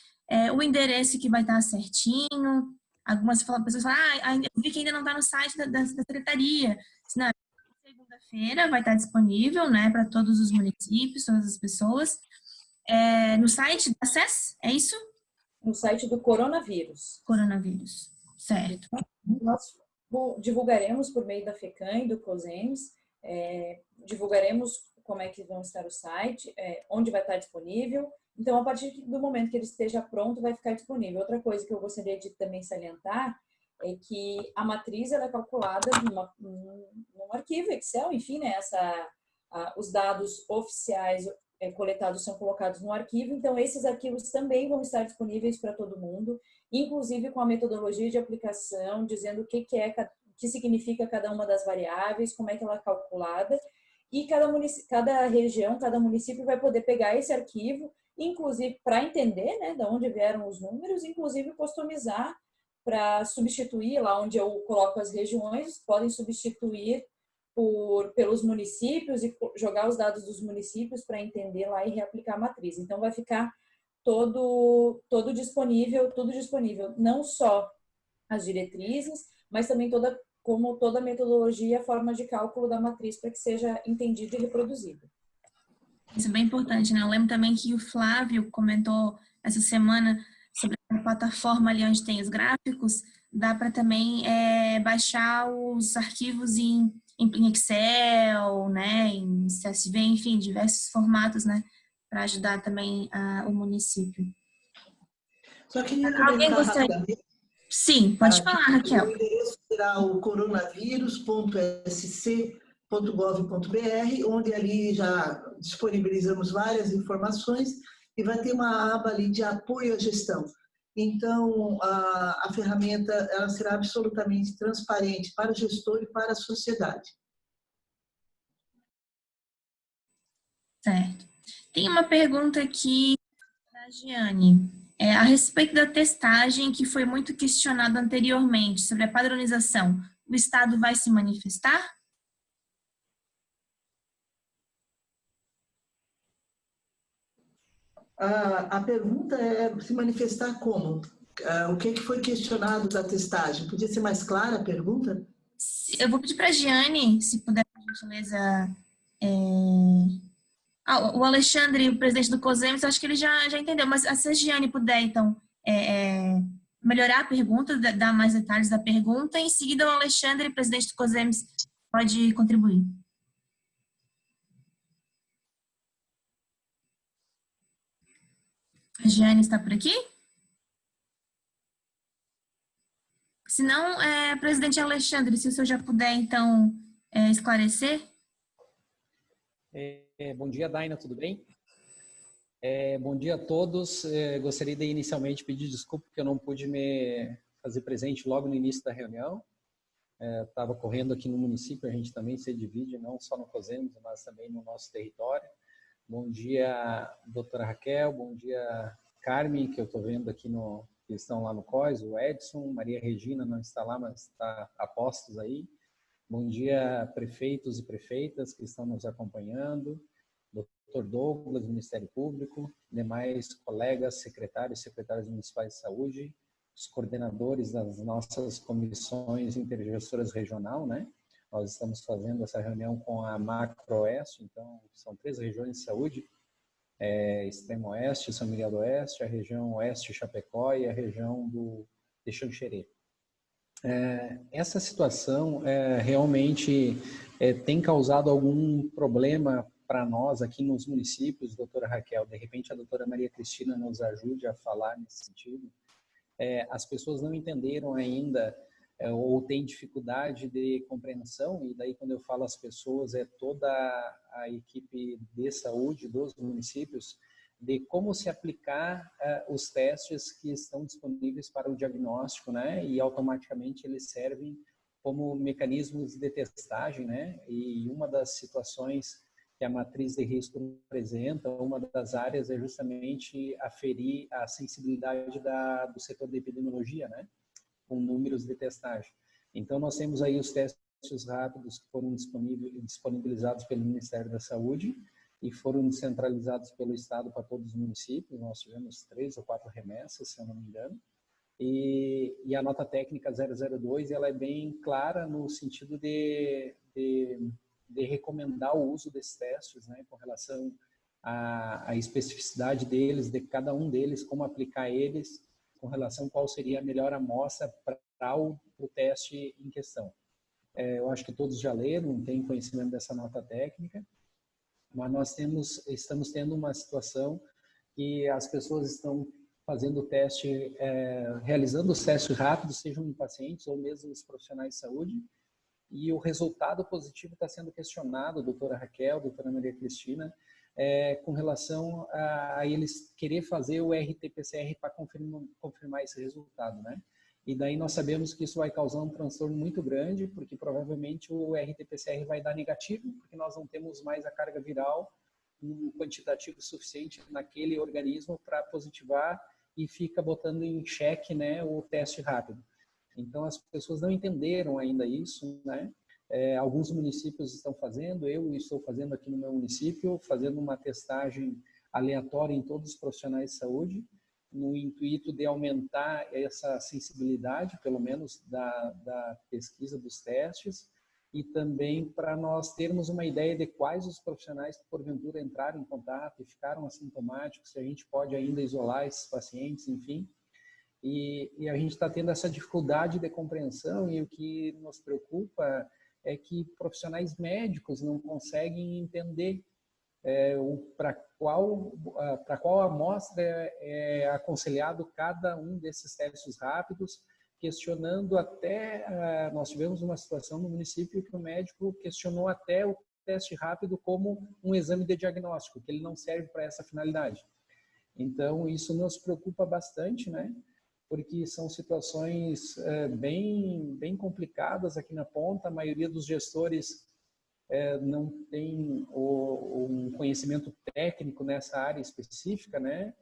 O endereço que vai estar certinho. Algumas pessoas falam, eu vi que ainda não está no site da secretaria. Não, segunda-feira vai estar disponível, né, para todos os municípios, todas as pessoas. No site da SES, é isso? No site do coronavírus. Coronavírus. Certo. Nós divulgaremos por meio da FECAM e do COSEMS, divulgaremos como é que vão estar o site, onde vai estar disponível. Então, a partir do momento que ele esteja pronto, vai ficar disponível. Outra coisa que eu gostaria de também salientar é que a matriz ela é calculada num arquivo Excel, enfim, né? Os dados oficiais coletados são colocados no arquivo, então esses arquivos também vão estar disponíveis para todo mundo, inclusive com a metodologia de aplicação, dizendo o que significa cada uma das variáveis, como é que ela é calculada, e cada região, cada município vai poder pegar esse arquivo, inclusive para entender, né, de onde vieram os números, inclusive customizar para substituir lá onde eu coloco as regiões, podem substituir pelos municípios e jogar os dados dos municípios para entender lá e reaplicar a matriz. Então, vai ficar tudo disponível, não só as diretrizes, mas também toda a metodologia e a forma de cálculo da matriz para que seja entendido e reproduzido. Isso é bem importante, né? Eu lembro também que o Flávio comentou essa semana sobre a plataforma ali onde tem os gráficos, dá para também baixar os arquivos em Excel, né, em CSV, enfim, diversos formatos, né, para ajudar também o município. Só queria Alguém comentar gostaria? rapidamente. Sim, pode falar, Raquel. O endereço será o coronavírus.sc.gov.br, onde ali já disponibilizamos várias informações e vai ter uma aba ali de apoio à gestão. Então, a ferramenta ela será absolutamente transparente para o gestor e para a sociedade. Certo. Tem uma pergunta aqui da Giane. A respeito da testagem que foi muito questionada anteriormente, sobre a padronização, o Estado vai se manifestar? A pergunta é se manifestar como? O que foi questionado da testagem? Podia ser mais clara a pergunta? Eu vou pedir para a Giane, se puder, por gentileza. O Alexandre, o presidente do COSEMS, acho que ele já entendeu, mas se a Giane puder, então, melhorar a pergunta, dar mais detalhes da pergunta, em seguida o Alexandre, presidente do COSEMS, pode contribuir. A Giane está por aqui? Se não, presidente Alexandre, se o senhor já puder, então, esclarecer. Bom dia, Daina, tudo bem? Bom dia a todos. Gostaria de inicialmente pedir desculpa porque eu não pude me fazer presente logo no início da reunião. Estava correndo aqui no município, a gente também se divide, não só no COSEMS, mas também no nosso território. Bom dia, doutora Raquel, bom dia, Carmen, que eu estou vendo aqui que estão lá no COIS, o Edson, Maria Regina não está lá, mas está a postos aí. Bom dia, prefeitos e prefeitas que estão nos acompanhando, Dr. Douglas, Ministério Público, demais colegas, secretários e secretárias municipais de saúde, os coordenadores das nossas comissões intergestoras regional, né? Nós estamos fazendo essa reunião com a Macro-Oeste, então são 3 regiões de saúde, Extremo Oeste, São Miguel do Oeste, a região Oeste, Chapecó e a região de Xanxerê. Essa situação realmente tem causado algum problema para nós aqui nos municípios, doutora Raquel. De repente a doutora Maria Cristina nos ajude a falar nesse sentido. As pessoas não entenderam ainda ou têm dificuldade de compreensão, e daí quando eu falo as pessoas, toda a equipe de saúde dos municípios, de como se aplicar os testes que estão disponíveis para o diagnóstico, né? E automaticamente eles servem como mecanismos de testagem, né? E uma das situações que a matriz de risco apresenta, uma das áreas é justamente aferir a sensibilidade do setor de epidemiologia, né? Com números de testagem. Então, nós temos aí os testes rápidos que foram disponibilizados pelo Ministério da Saúde e foram descentralizados pelo Estado para todos os municípios. Nós tivemos 3 ou 4 remessas, se eu não me engano. E a nota técnica 002, ela é bem clara no sentido de recomendar o uso desses testes, né, com relação à especificidade deles, de cada um deles, como aplicar eles, com relação a qual seria a melhor amostra para para o teste em questão. Eu acho que todos já leram, têm conhecimento dessa nota técnica, mas nós estamos tendo uma situação que as pessoas estão fazendo o teste, realizando os testes rápidos, sejam em pacientes ou mesmo os profissionais de saúde, e o resultado positivo está sendo questionado, doutora Raquel, doutora Maria Cristina, com relação a eles querer fazer o RT-PCR para confirmar esse resultado, né? E daí nós sabemos que isso vai causar um transtorno muito grande, porque provavelmente o RT-PCR vai dar negativo, porque nós não temos mais a carga viral um quantitativo suficiente naquele organismo para positivar e fica botando em xeque, né, o teste rápido. Então as pessoas não entenderam ainda isso, né? Alguns municípios estão fazendo, eu estou fazendo aqui no meu município, fazendo uma testagem aleatória em todos os profissionais de saúde, no intuito de aumentar essa sensibilidade, pelo menos, da pesquisa dos testes, e também para nós termos uma ideia de quais os profissionais que, porventura, entraram em contato e ficaram assintomáticos, se a gente pode ainda isolar esses pacientes, enfim. E a gente está tendo essa dificuldade de compreensão, e o que nos preocupa é que profissionais médicos não conseguem entender para qual amostra é aconselhado cada um desses testes rápidos, questionando até, nós tivemos uma situação no município que o médico questionou até o teste rápido como um exame de diagnóstico, que ele não serve para essa finalidade. Então, isso nos preocupa bastante, né? Porque são situações bem complicadas aqui na ponta, a maioria dos gestores não tem um conhecimento técnico nessa área específica, né?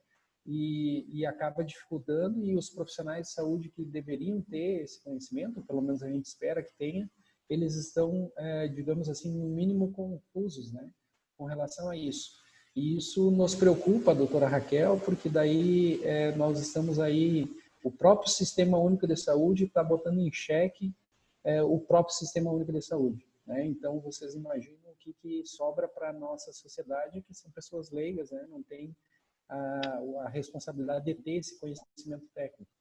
E acaba dificultando, e os profissionais de saúde que deveriam ter esse conhecimento, pelo menos a gente espera que tenha, eles estão, digamos assim, no mínimo confusos, né? Com relação a isso. E isso nos preocupa, doutora Raquel, porque daí nós estamos aí, o próprio Sistema Único de Saúde está botando em xeque o próprio Sistema Único de Saúde. Né? Então, vocês imaginam o que sobra para a nossa sociedade, que são pessoas leigas, né? Não tem a responsabilidade de ter esse conhecimento técnico.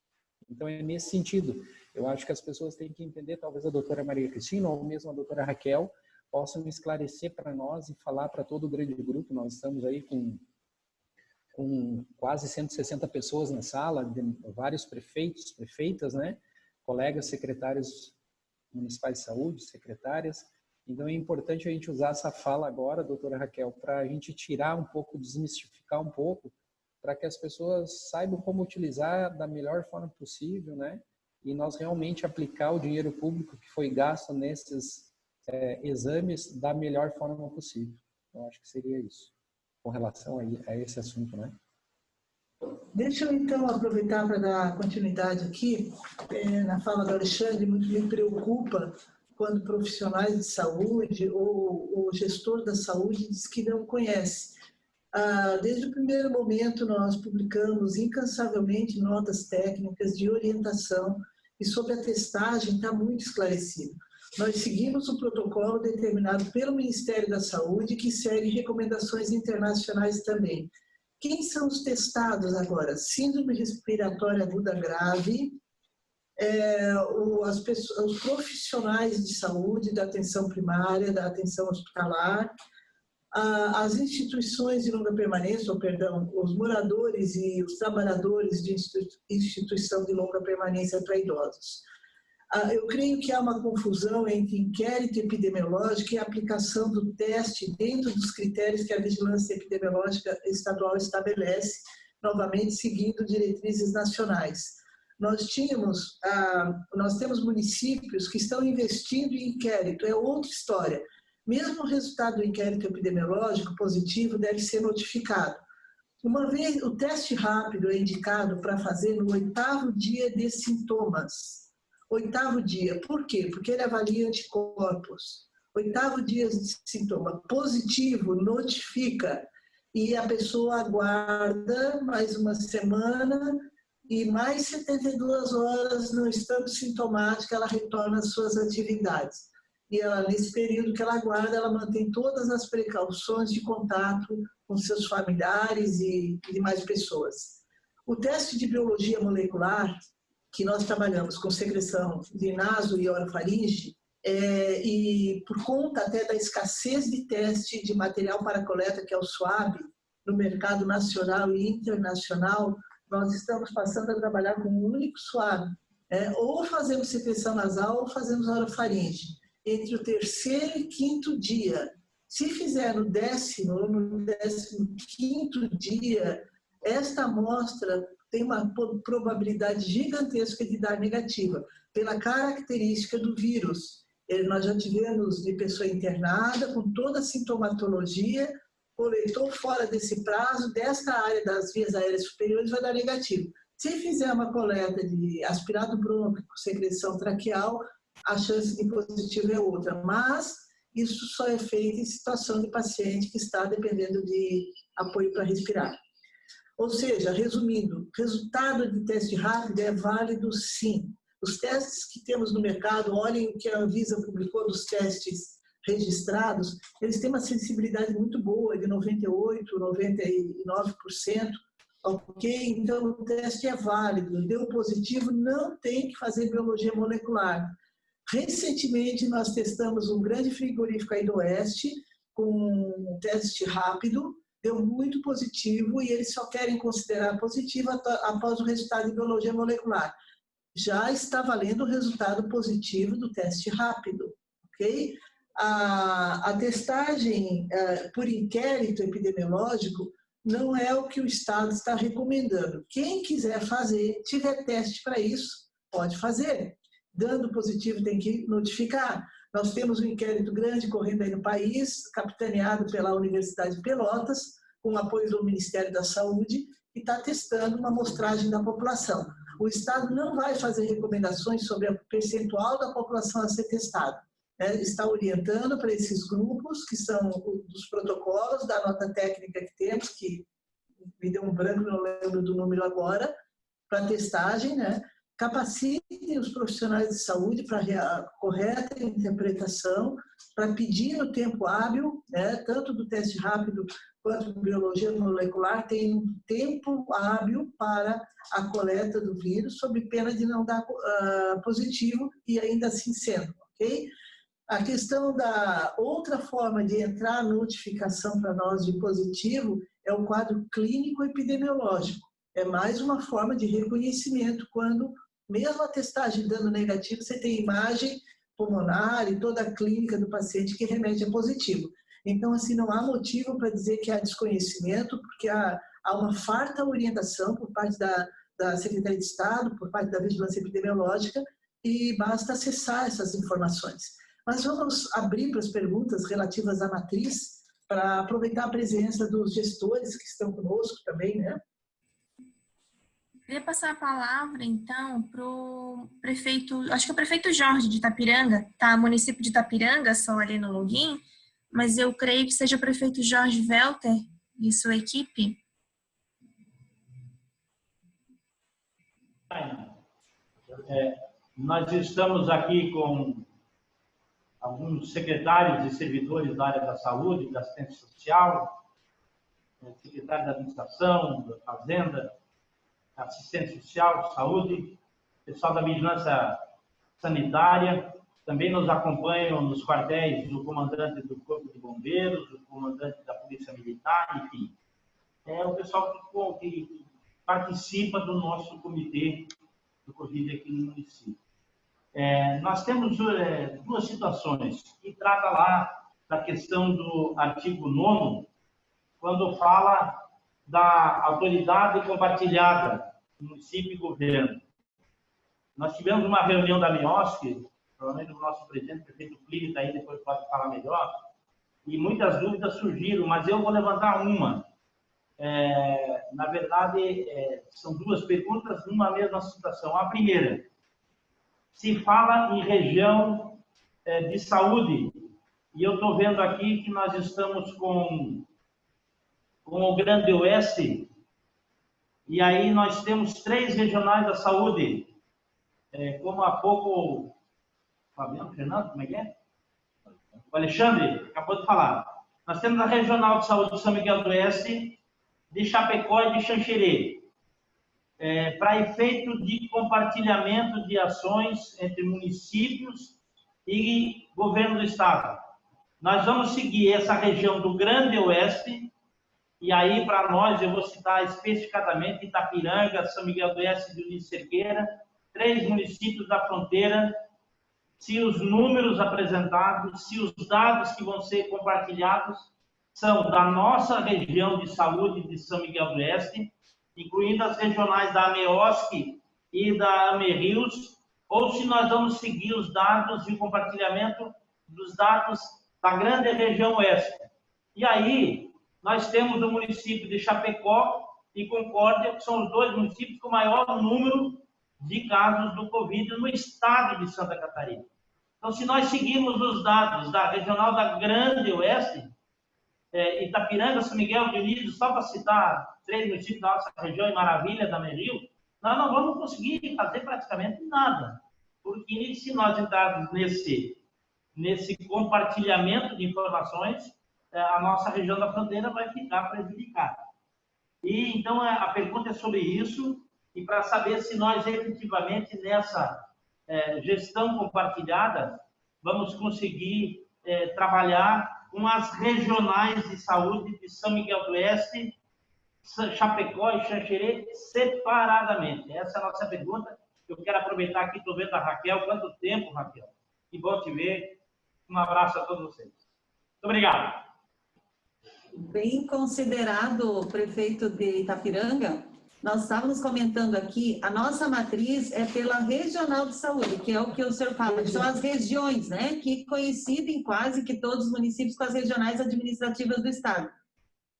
Então, é nesse sentido. Eu acho que as pessoas têm que entender, talvez a doutora Maria Cristina ou mesmo a doutora Raquel possam esclarecer para nós e falar para todo o grande grupo. Nós estamos aí com quase 160 pessoas na sala, de vários prefeitos, prefeitas, né? Colegas secretários municipais de saúde, secretárias. Então, é importante a gente usar essa fala agora, doutora Raquel, para a gente tirar um pouco, desmistificar um pouco, para que as pessoas saibam como utilizar da melhor forma possível, né? E nós realmente aplicar o dinheiro público que foi gasto nesses exames da melhor forma possível. Eu acho que seria isso, com relação a esse assunto, né? Deixa eu, então, aproveitar para dar continuidade aqui na fala do Alexandre. Muito me preocupa quando profissionais de saúde ou o gestor da saúde diz que não conhece. Desde o primeiro momento, nós publicamos incansavelmente notas técnicas de orientação, e sobre a testagem está muito esclarecido. Nós seguimos o protocolo determinado pelo Ministério da Saúde, que segue recomendações internacionais também. Quem são os testados agora? Síndrome respiratória aguda grave, os profissionais de saúde, da atenção primária, da atenção hospitalar, as instituições de longa permanência, os moradores e os trabalhadores de instituição de longa permanência para idosos. Eu creio que há uma confusão entre inquérito epidemiológico e aplicação do teste dentro dos critérios que a Vigilância Epidemiológica Estadual estabelece, novamente seguindo diretrizes nacionais. Nós temos municípios que estão investindo em inquérito, é outra história. Mesmo o resultado do inquérito epidemiológico positivo deve ser notificado. Uma vez, o teste rápido é indicado para fazer no 8º dia de sintomas. 8º dia. Por quê? Porque ele avalia anticorpos. 8º dia de sintoma positivo, notifica, e a pessoa aguarda mais uma semana e mais 72 horas, não estando sintomática, ela retorna às suas atividades. E ela, nesse período que ela aguarda, ela mantém todas as precauções de contato com seus familiares e demais pessoas. O teste de biologia molecular, que nós trabalhamos com secreção de naso e orofaringe, e por conta até da escassez de teste de material para coleta, que é o SWAB, no mercado nacional e internacional, nós estamos passando a trabalhar com um único SWAB. Ou fazemos secreção nasal ou fazemos orofaringe. Entre o 3º e 5º dia. Se fizer no 10º ou no 15º dia, esta amostra tem uma probabilidade gigantesca de dar negativa, pela característica do vírus. Nós já tivemos de pessoa internada, com toda a sintomatologia, coletou fora desse prazo, desta área das vias aéreas superiores, vai dar negativo. Se fizer uma coleta de aspirado brônquico, secreção traqueal, a chance de positivo é outra, mas isso só é feito em situação de paciente que está dependendo de apoio para respirar. Ou seja, resumindo, resultado de teste rápido é válido sim. Os testes que temos no mercado, olhem o que a Anvisa publicou dos testes registrados, eles têm uma sensibilidade muito boa, de 98%, 99%, ok? Então o teste é válido, deu positivo, não tem que fazer biologia molecular. Recentemente nós testamos um grande frigorífico aí do Oeste, com um teste rápido, deu muito positivo e eles só querem considerar positivo após o resultado de biologia molecular. Já está valendo o resultado positivo do teste rápido, ok? A testagem por inquérito epidemiológico não é o que o Estado está recomendando. Quem quiser fazer, tiver teste para isso, pode fazer. Dando positivo tem que notificar. Nós temos um inquérito grande correndo aí no país, capitaneado pela Universidade de Pelotas, com o apoio do Ministério da Saúde, e está testando uma amostragem da população. O Estado não vai fazer recomendações sobre o percentual da população a ser testada. Está orientando para esses grupos, que são dos protocolos, da nota técnica que temos, que me deu um branco, não lembro do número agora, para testagem, né? Capacite os profissionais de saúde para a correta interpretação, para pedir no tempo hábil, né? Tanto do teste rápido quanto do biologia molecular, tem um tempo hábil para a coleta do vírus, sob pena de não dar positivo e ainda assim sendo, ok? A questão da outra forma de entrar a notificação para nós de positivo é o quadro clínico epidemiológico. É mais uma forma de reconhecimento quando, mesmo a testagem dando negativo, você tem imagem pulmonar e toda a clínica do paciente que remete a positivo. Então, assim, não há motivo para dizer que há desconhecimento, porque há uma farta orientação por parte da Secretaria de Estado, por parte da Vigilância Epidemiológica, e basta acessar essas informações. Mas vamos abrir para as perguntas relativas à matriz, para aproveitar a presença dos gestores que estão conosco também, né? Queria passar a palavra, então, para o prefeito, acho que é o prefeito Jorge de Itapiranga, tá? Município de Itapiranga, só ali no login, mas eu creio que seja o prefeito Jorge Welter e sua equipe. Nós estamos aqui com alguns secretários e servidores da área da saúde, da assistência social, secretário da administração, da fazenda, assistência social, saúde, pessoal da vigilância sanitária. Também nos acompanham nos quartéis o comandante do Corpo de Bombeiros, o comandante da Polícia Militar, enfim. É o pessoal que participa do nosso comitê do Covid aqui no município. Nós temos duas situações que trata lá da questão do artigo 9º, quando fala da autoridade compartilhada, município e governo. Nós tivemos uma reunião da MIOSC, provavelmente o nosso presidente, o prefeito Plínio, está aí, depois pode falar melhor, e muitas dúvidas surgiram, mas eu vou levantar uma. Na verdade, são duas perguntas numa mesma situação. A primeira, se fala em região de saúde, e eu estou vendo aqui que nós estamos com o Grande Oeste, e aí nós temos 3 regionais da saúde, como há pouco, Fabiano, Fernando, como é que é? O Alexandre acabou de falar. Nós temos a Regional de Saúde de São Miguel do Oeste, de Chapecó e de Xanxerê. para efeito de compartilhamento de ações entre municípios e governo do estado. Nós vamos seguir essa região do Grande Oeste, e aí para nós, eu vou citar especificadamente Itapiranga, São Miguel do Oeste e Dionísio Cerqueira, 3 municípios da fronteira. Se os números apresentados, se os dados que vão ser compartilhados são da nossa região de saúde de São Miguel do Oeste, incluindo as regionais da AMEOSC e da AMERIUS, ou se nós vamos seguir os dados e o compartilhamento dos dados da grande região Oeste. E aí, nós temos o município de Chapecó e Concórdia, que são os 2 municípios com maior número de casos do Covid no estado de Santa Catarina. Então, se nós seguirmos os dados da regional da Grande Oeste, Itapiranga, São Miguel, Dionísio, só para citar 3 municípios da nossa região e Maravilha, da Meril, nós não vamos conseguir fazer praticamente nada. Porque se nós entrarmos nesse compartilhamento de informações, a nossa região da fronteira vai ficar prejudicada. E, então, a pergunta é sobre isso, e para saber se nós efetivamente nessa gestão compartilhada vamos conseguir trabalhar com as regionais de saúde de São Miguel do Oeste, Chapecó e Xanxerê separadamente. Essa é a nossa pergunta. Eu quero aproveitar aqui, estou vendo a Raquel. Quanto tempo, Raquel? Que bom te ver. Um abraço a todos vocês. Muito obrigado. Bem considerado, prefeito de Itapiranga. Nós estávamos comentando aqui, a nossa matriz é pela Regional de Saúde, que é o que o senhor fala, que são as regiões, né, que coincidem quase que todos os municípios com as regionais administrativas do estado.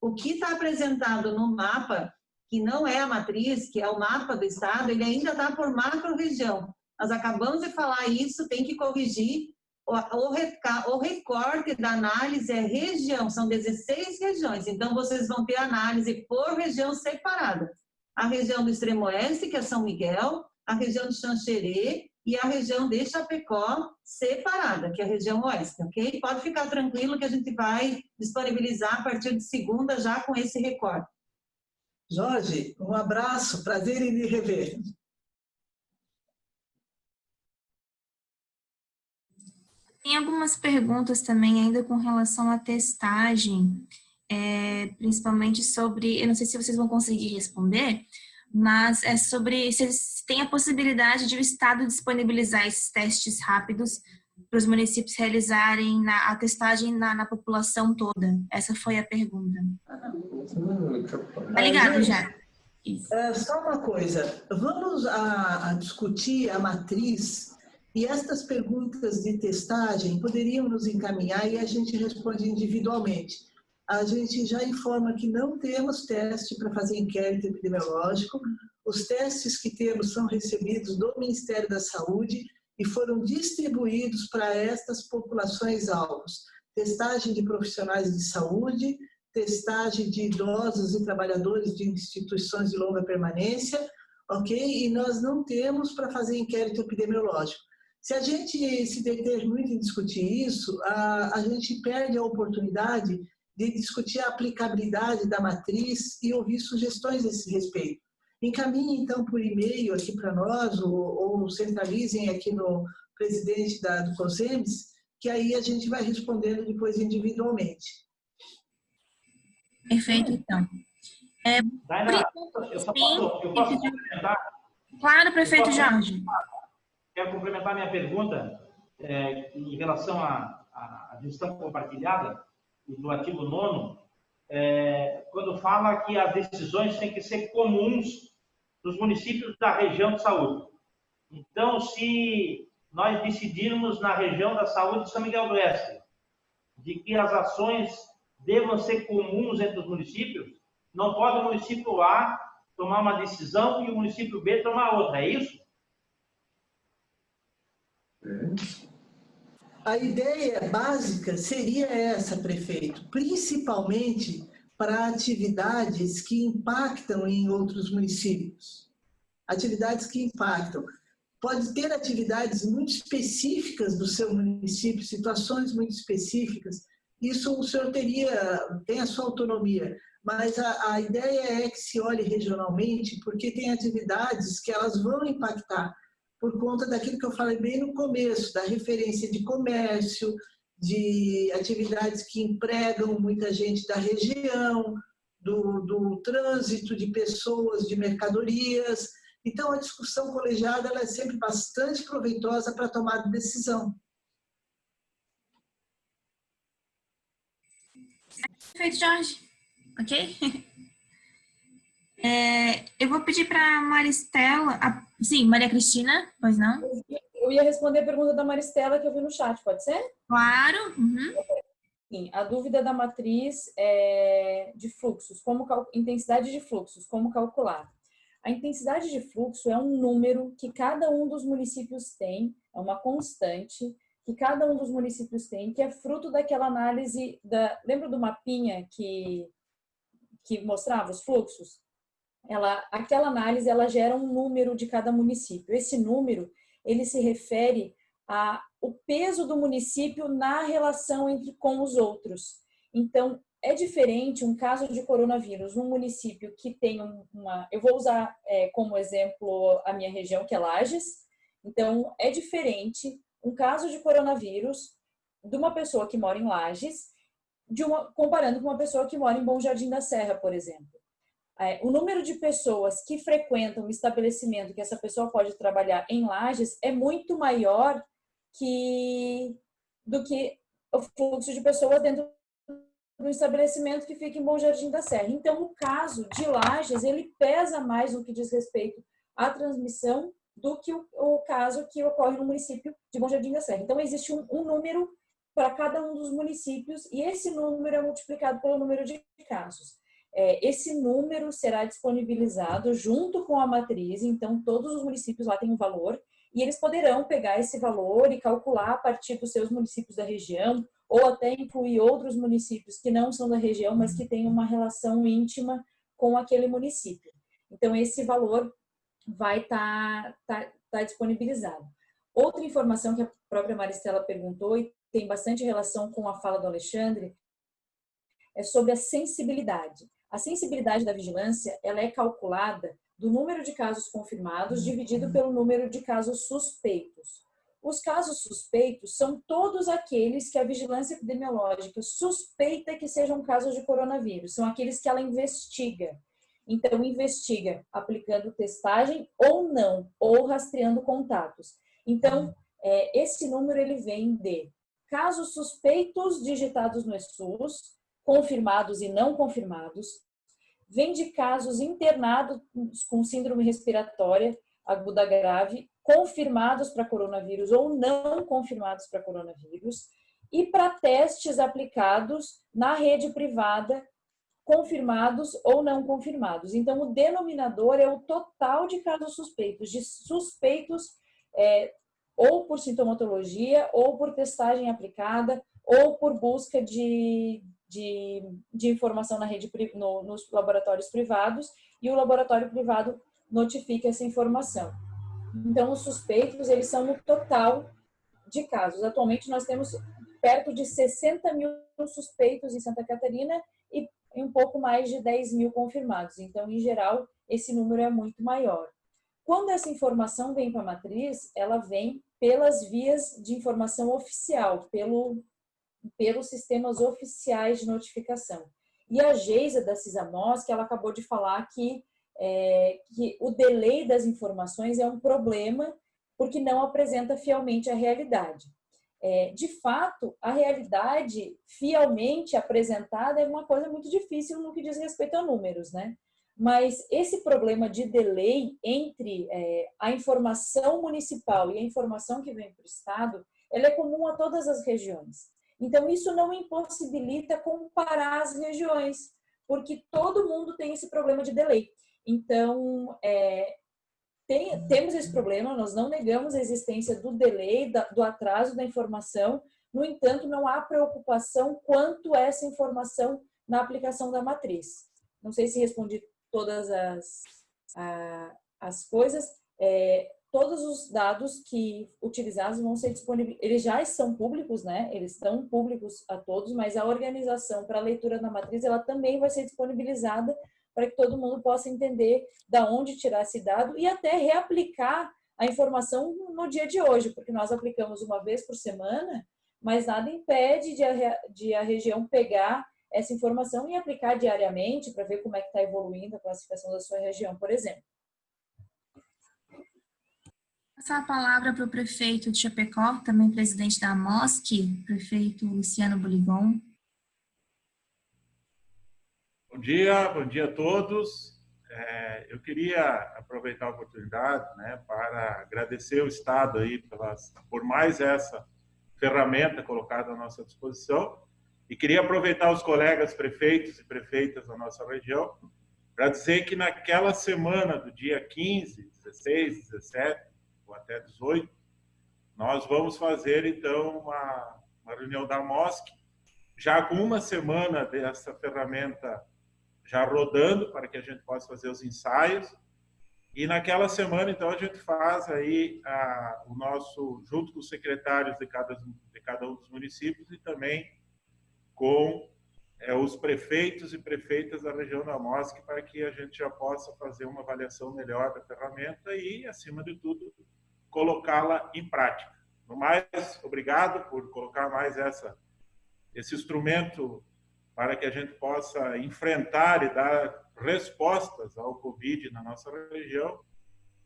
O que está apresentado no mapa, que não é a matriz, que é o mapa do estado, ele ainda está por macro-região. Nós acabamos de falar isso, tem que corrigir. O recorte da análise é região, são 16 regiões, então vocês vão ter análise por região separada. A região do Extremo Oeste, que é São Miguel, a região de Xanxerê e a região de Chapecó separada, que é a região Oeste, ok? Pode ficar tranquilo que a gente vai disponibilizar a partir de segunda já com esse recorte. Jorge, um abraço, prazer em lhe rever. Tem algumas perguntas também ainda com relação à testagem, principalmente sobre, eu não sei se vocês vão conseguir responder, mas é sobre se tem a possibilidade de o Estado disponibilizar esses testes rápidos para os municípios realizarem a testagem na população toda. Essa foi a pergunta. Tá ligado já? Isso. Só uma coisa, vamos a discutir a matriz e estas perguntas de testagem poderiam nos encaminhar e a gente responde individualmente. A gente já informa que não temos teste para fazer inquérito epidemiológico. Os testes que temos são recebidos do Ministério da Saúde e foram distribuídos para estas populações-alvos. Testagem de profissionais de saúde, testagem de idosos e trabalhadores de instituições de longa permanência, ok? E nós não temos para fazer inquérito epidemiológico. Se a gente se deter muito em discutir isso, a gente perde a oportunidade de discutir a aplicabilidade da matriz e ouvir sugestões a esse respeito. Encaminhem, então, por e-mail aqui para nós, ou centralizem aqui no presidente do COSEMS, que aí a gente vai respondendo depois individualmente. Perfeito, então. Eu posso complementar? Claro, prefeito Jorge. Quero complementar minha pergunta em relação à gestão compartilhada do artigo 9º, quando fala que as decisões têm que ser comuns dos municípios da região de saúde. Então, se nós decidirmos na região da saúde de São Miguel do Oeste de que as ações devam ser comuns entre os municípios, não pode o município A tomar uma decisão e o município B tomar outra, é isso? A ideia básica seria essa, prefeito, principalmente para atividades que impactam em outros municípios. Atividades que impactam. Pode ter atividades muito específicas do seu município, situações muito específicas. Isso o senhor tem a sua autonomia. mas a ideia é que se olhe regionalmente, porque tem atividades que elas vão impactar por conta daquilo que eu falei bem no começo, da referência de comércio, de atividades que empregam muita gente da região, do trânsito de pessoas, de mercadorias. Então, a discussão colegiada ela é sempre bastante proveitosa para tomar decisão. Perfeito, Jorge. Ok? Eu vou pedir para a Maristela... Sim, Maria Cristina, pois não? Eu ia responder a pergunta da Maristela que eu vi no chat, pode ser? Claro. Uhum. Sim, a dúvida da matriz é de fluxos, intensidade de fluxos, como calcular? A intensidade de fluxo é um número que cada um dos municípios tem, é uma constante que cada um dos municípios tem, que é fruto daquela análise lembra do mapinha que mostrava os fluxos? Aquela análise ela gera um número de cada município. Esse número ele se refere ao peso do município na relação com os outros. Então, é diferente um caso de coronavírus num município que tem eu vou usar como exemplo a minha região, que é Lages. Então, é diferente um caso de coronavírus de uma pessoa que mora em Lages, comparando com uma pessoa que mora em Bom Jardim da Serra, por exemplo. O número de pessoas que frequentam o estabelecimento que essa pessoa pode trabalhar em Lages é muito maior do que o fluxo de pessoas dentro do estabelecimento que fica em Bom Jardim da Serra. Então, o caso de Lages, ele pesa mais no que diz respeito à transmissão do que o caso que ocorre no município de Bom Jardim da Serra. Então, existe um número para cada um dos municípios e esse número é multiplicado pelo número de casos. Esse número será disponibilizado junto com a matriz, então todos os municípios lá têm um valor e eles poderão pegar esse valor e calcular a partir dos seus municípios da região ou até incluir outros municípios que não são da região, mas que têm uma relação íntima com aquele município. Então, esse valor vai estar disponibilizado. Outra informação que a própria Maristela perguntou e tem bastante relação com a fala do Alexandre é sobre a sensibilidade. A sensibilidade da vigilância ela é calculada do número de casos confirmados dividido pelo número de casos suspeitos. Os casos suspeitos são todos aqueles que a vigilância epidemiológica suspeita que sejam casos de coronavírus, são aqueles que ela investiga. Então, investiga aplicando testagem ou não, ou rastreando contatos. Então, esse número ele vem de casos suspeitos digitados no SUS, confirmados e não confirmados, vem de casos internados com síndrome respiratória aguda grave, confirmados para coronavírus ou não confirmados para coronavírus, e para testes aplicados na rede privada, confirmados ou não confirmados. Então, o denominador é o total de casos suspeitos ou por sintomatologia, ou por testagem aplicada, ou por busca de informação na rede, nos laboratórios privados, e o laboratório privado notifica essa informação. Então, os suspeitos, eles são no total de casos. Atualmente, nós temos perto de 60 mil suspeitos em Santa Catarina e um pouco mais de 10 mil confirmados. Então, em geral, esse número é muito maior. Quando essa informação vem para a matriz, ela vem pelas vias de informação oficial, pelos sistemas oficiais de notificação. E a Geisa da CISAMOS, que ela acabou de falar que o delay das informações é um problema porque não apresenta fielmente a realidade. De fato, a realidade fielmente apresentada é uma coisa muito difícil no que diz respeito a números, né? Mas esse problema de delay entre a informação municipal e a informação que vem para o Estado, ela é comum a todas as regiões. Então, isso não impossibilita comparar as regiões, porque todo mundo tem esse problema de delay. Então, temos esse problema, nós não negamos a existência do delay, do atraso da informação, no entanto, não há preocupação quanto a essa informação na aplicação da matriz. Não sei se respondi todas as coisas. todos os dados que utilizados vão ser disponíveis, eles já são públicos, né? Eles estão públicos a todos, mas a organização para a leitura da matriz, ela também vai ser disponibilizada para que todo mundo possa entender da onde tirar esse dado e até reaplicar a informação no dia de hoje, porque nós aplicamos uma vez por semana, mas nada impede de a região pegar essa informação e aplicar diariamente para ver como é que está evoluindo a classificação da sua região, por exemplo. Passar a palavra para o prefeito de Chapecó, também presidente da AMOSC, prefeito Luciano Buligon. Bom dia a todos. Eu queria aproveitar a oportunidade, né, para agradecer o Estado aí por mais essa ferramenta colocada à nossa disposição e queria aproveitar os colegas prefeitos e prefeitas da nossa região para dizer que naquela semana do dia 15, 16, 17 ou até 18, nós vamos fazer então uma reunião da AMOSC, já com uma semana dessa ferramenta já rodando para que a gente possa fazer os ensaios. E naquela semana, então, a gente faz aí o nosso, junto com os secretários de cada um dos municípios e também com os prefeitos e prefeitas da região da AMOSC, para que a gente já possa fazer uma avaliação melhor da ferramenta e, acima de tudo, colocá-la em prática. No mais, obrigado por colocar mais esse instrumento para que a gente possa enfrentar e dar respostas ao Covid na nossa região,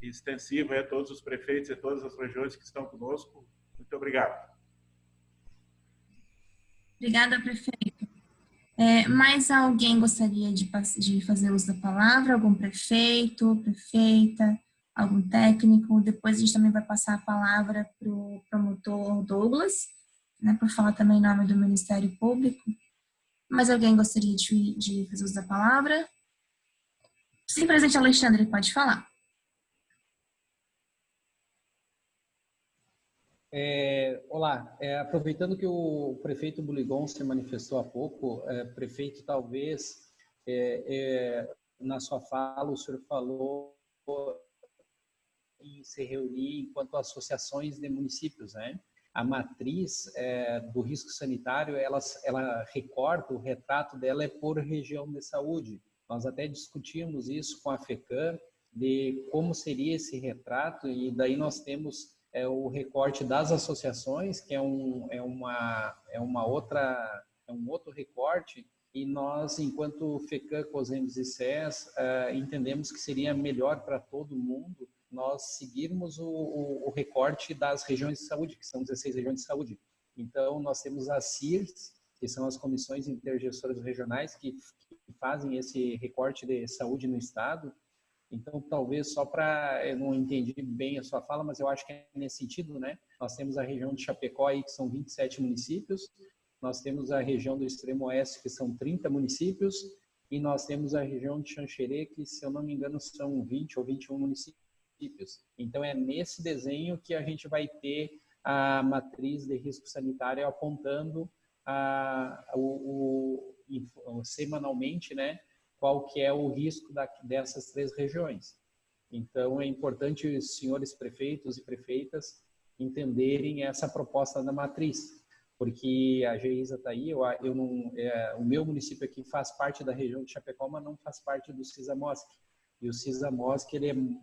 extensiva a todos os prefeitos e todas as regiões que estão conosco. Muito obrigado. Obrigada, prefeito. Mais alguém gostaria de fazer uso da palavra? Algum prefeito, prefeita, algum técnico? Depois a gente também vai passar a palavra para o promotor Douglas, né, por falar também em nome do Ministério Público. Mais alguém gostaria de fazer uso da palavra? Sim, presidente Alexandre, pode falar. Olá, aproveitando que o prefeito Buligon se manifestou há pouco, prefeito, talvez, na sua fala, o senhor falou em se reunir enquanto associações de municípios, né? A matriz do risco sanitário, ela recorta, o retrato dela é por região de saúde. Nós até discutimos isso com a FECAM, de como seria esse retrato, e daí nós temos o recorte das associações, que é um outro recorte, e nós, enquanto FECAM, COSEMS e SES, entendemos que seria melhor para todo mundo nós seguirmos o recorte das regiões de saúde, que são 16 regiões de saúde. Então, nós temos as CIRS, que são as comissões intergestoras regionais, que fazem esse recorte de saúde no Estado. Então, talvez só para... Eu não entendi bem a sua fala, mas eu acho que é nesse sentido, né? Nós temos a região de Chapecó, aí, que são 27 municípios. Nós temos a região do Extremo Oeste, que são 30 municípios. E nós temos a região de Xanxerê, que, se eu não me engano, são 20 ou 21 municípios. Então, é nesse desenho que a gente vai ter a matriz de risco sanitário apontando semanalmente, né, qual que é o risco dessas 3 regiões. Então, é importante os senhores prefeitos e prefeitas entenderem essa proposta da matriz, porque a Geisa está aí, o meu município aqui faz parte da região de Chapecó, mas não faz parte do CISAMOSC. E o CISAMOSC, ele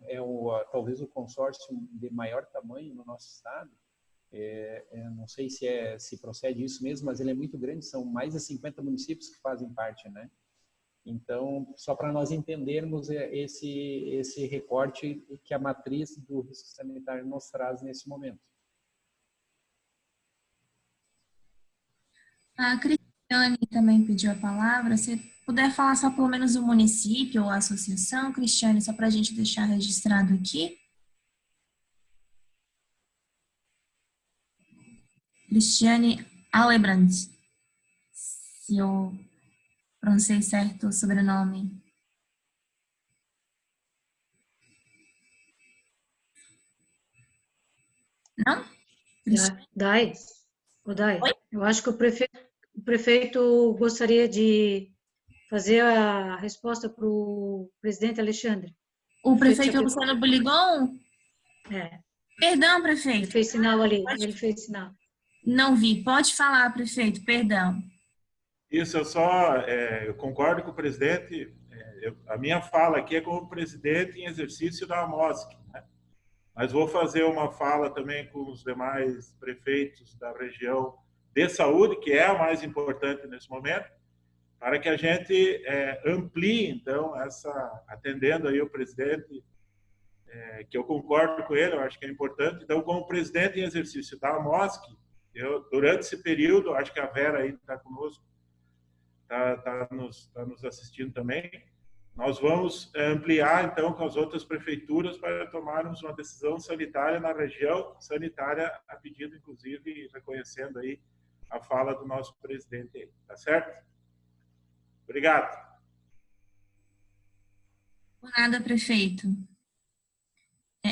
talvez o consórcio de maior tamanho no nosso estado. Não sei se procede isso mesmo, mas ele é muito grande, são mais de 50 municípios que fazem parte, né? Então, só para nós entendermos esse recorte que a matriz do risco sanitário nos traz nesse momento. A Cristiane também pediu a palavra. Se puder falar só pelo menos o município ou a associação, Cristiane, só para a gente deixar registrado aqui. Cristiane Alebrand, se eu pronunciei certo o sobrenome. Não? Dai, eu acho que o prefeito gostaria de fazer a resposta para o presidente Alexandre. O prefeito Luciano Buligon? Perdão, prefeito. Ele fez sinal ali, ele fez sinal. Não vi. Pode falar, prefeito, perdão. Isso, eu concordo com o presidente. A minha fala aqui é como presidente em exercício da AMOSC, né? Mas vou fazer uma fala também com os demais prefeitos da região de saúde, que é a mais importante nesse momento, para que a gente amplie, então, atendendo aí o presidente, que eu concordo com ele, eu acho que é importante. Então, como presidente em exercício da AMOSC, durante esse período, acho que a Vera aí está conosco, está nos assistindo também, nós vamos ampliar, então, com as outras prefeituras para tomarmos uma decisão sanitária na região, sanitária a pedido, inclusive, reconhecendo aí a fala do nosso presidente aí, tá certo? Obrigado. Por nada, prefeito.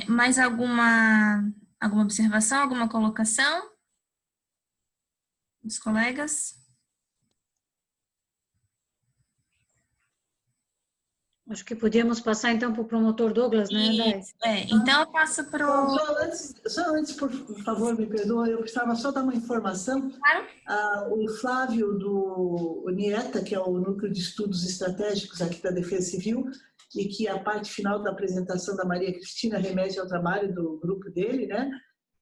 Mais alguma observação, alguma colocação dos colegas? Acho que podíamos passar, então, para o promotor Douglas, né, Dai? Então eu passo para o... Só antes, por favor, me perdoa, eu precisava só dar uma informação. Claro. O Flávio do NIETA, que é o Núcleo de Estudos Estratégicos aqui da Defesa Civil, e que a parte final da apresentação da Maria Cristina remete ao trabalho do grupo dele, né,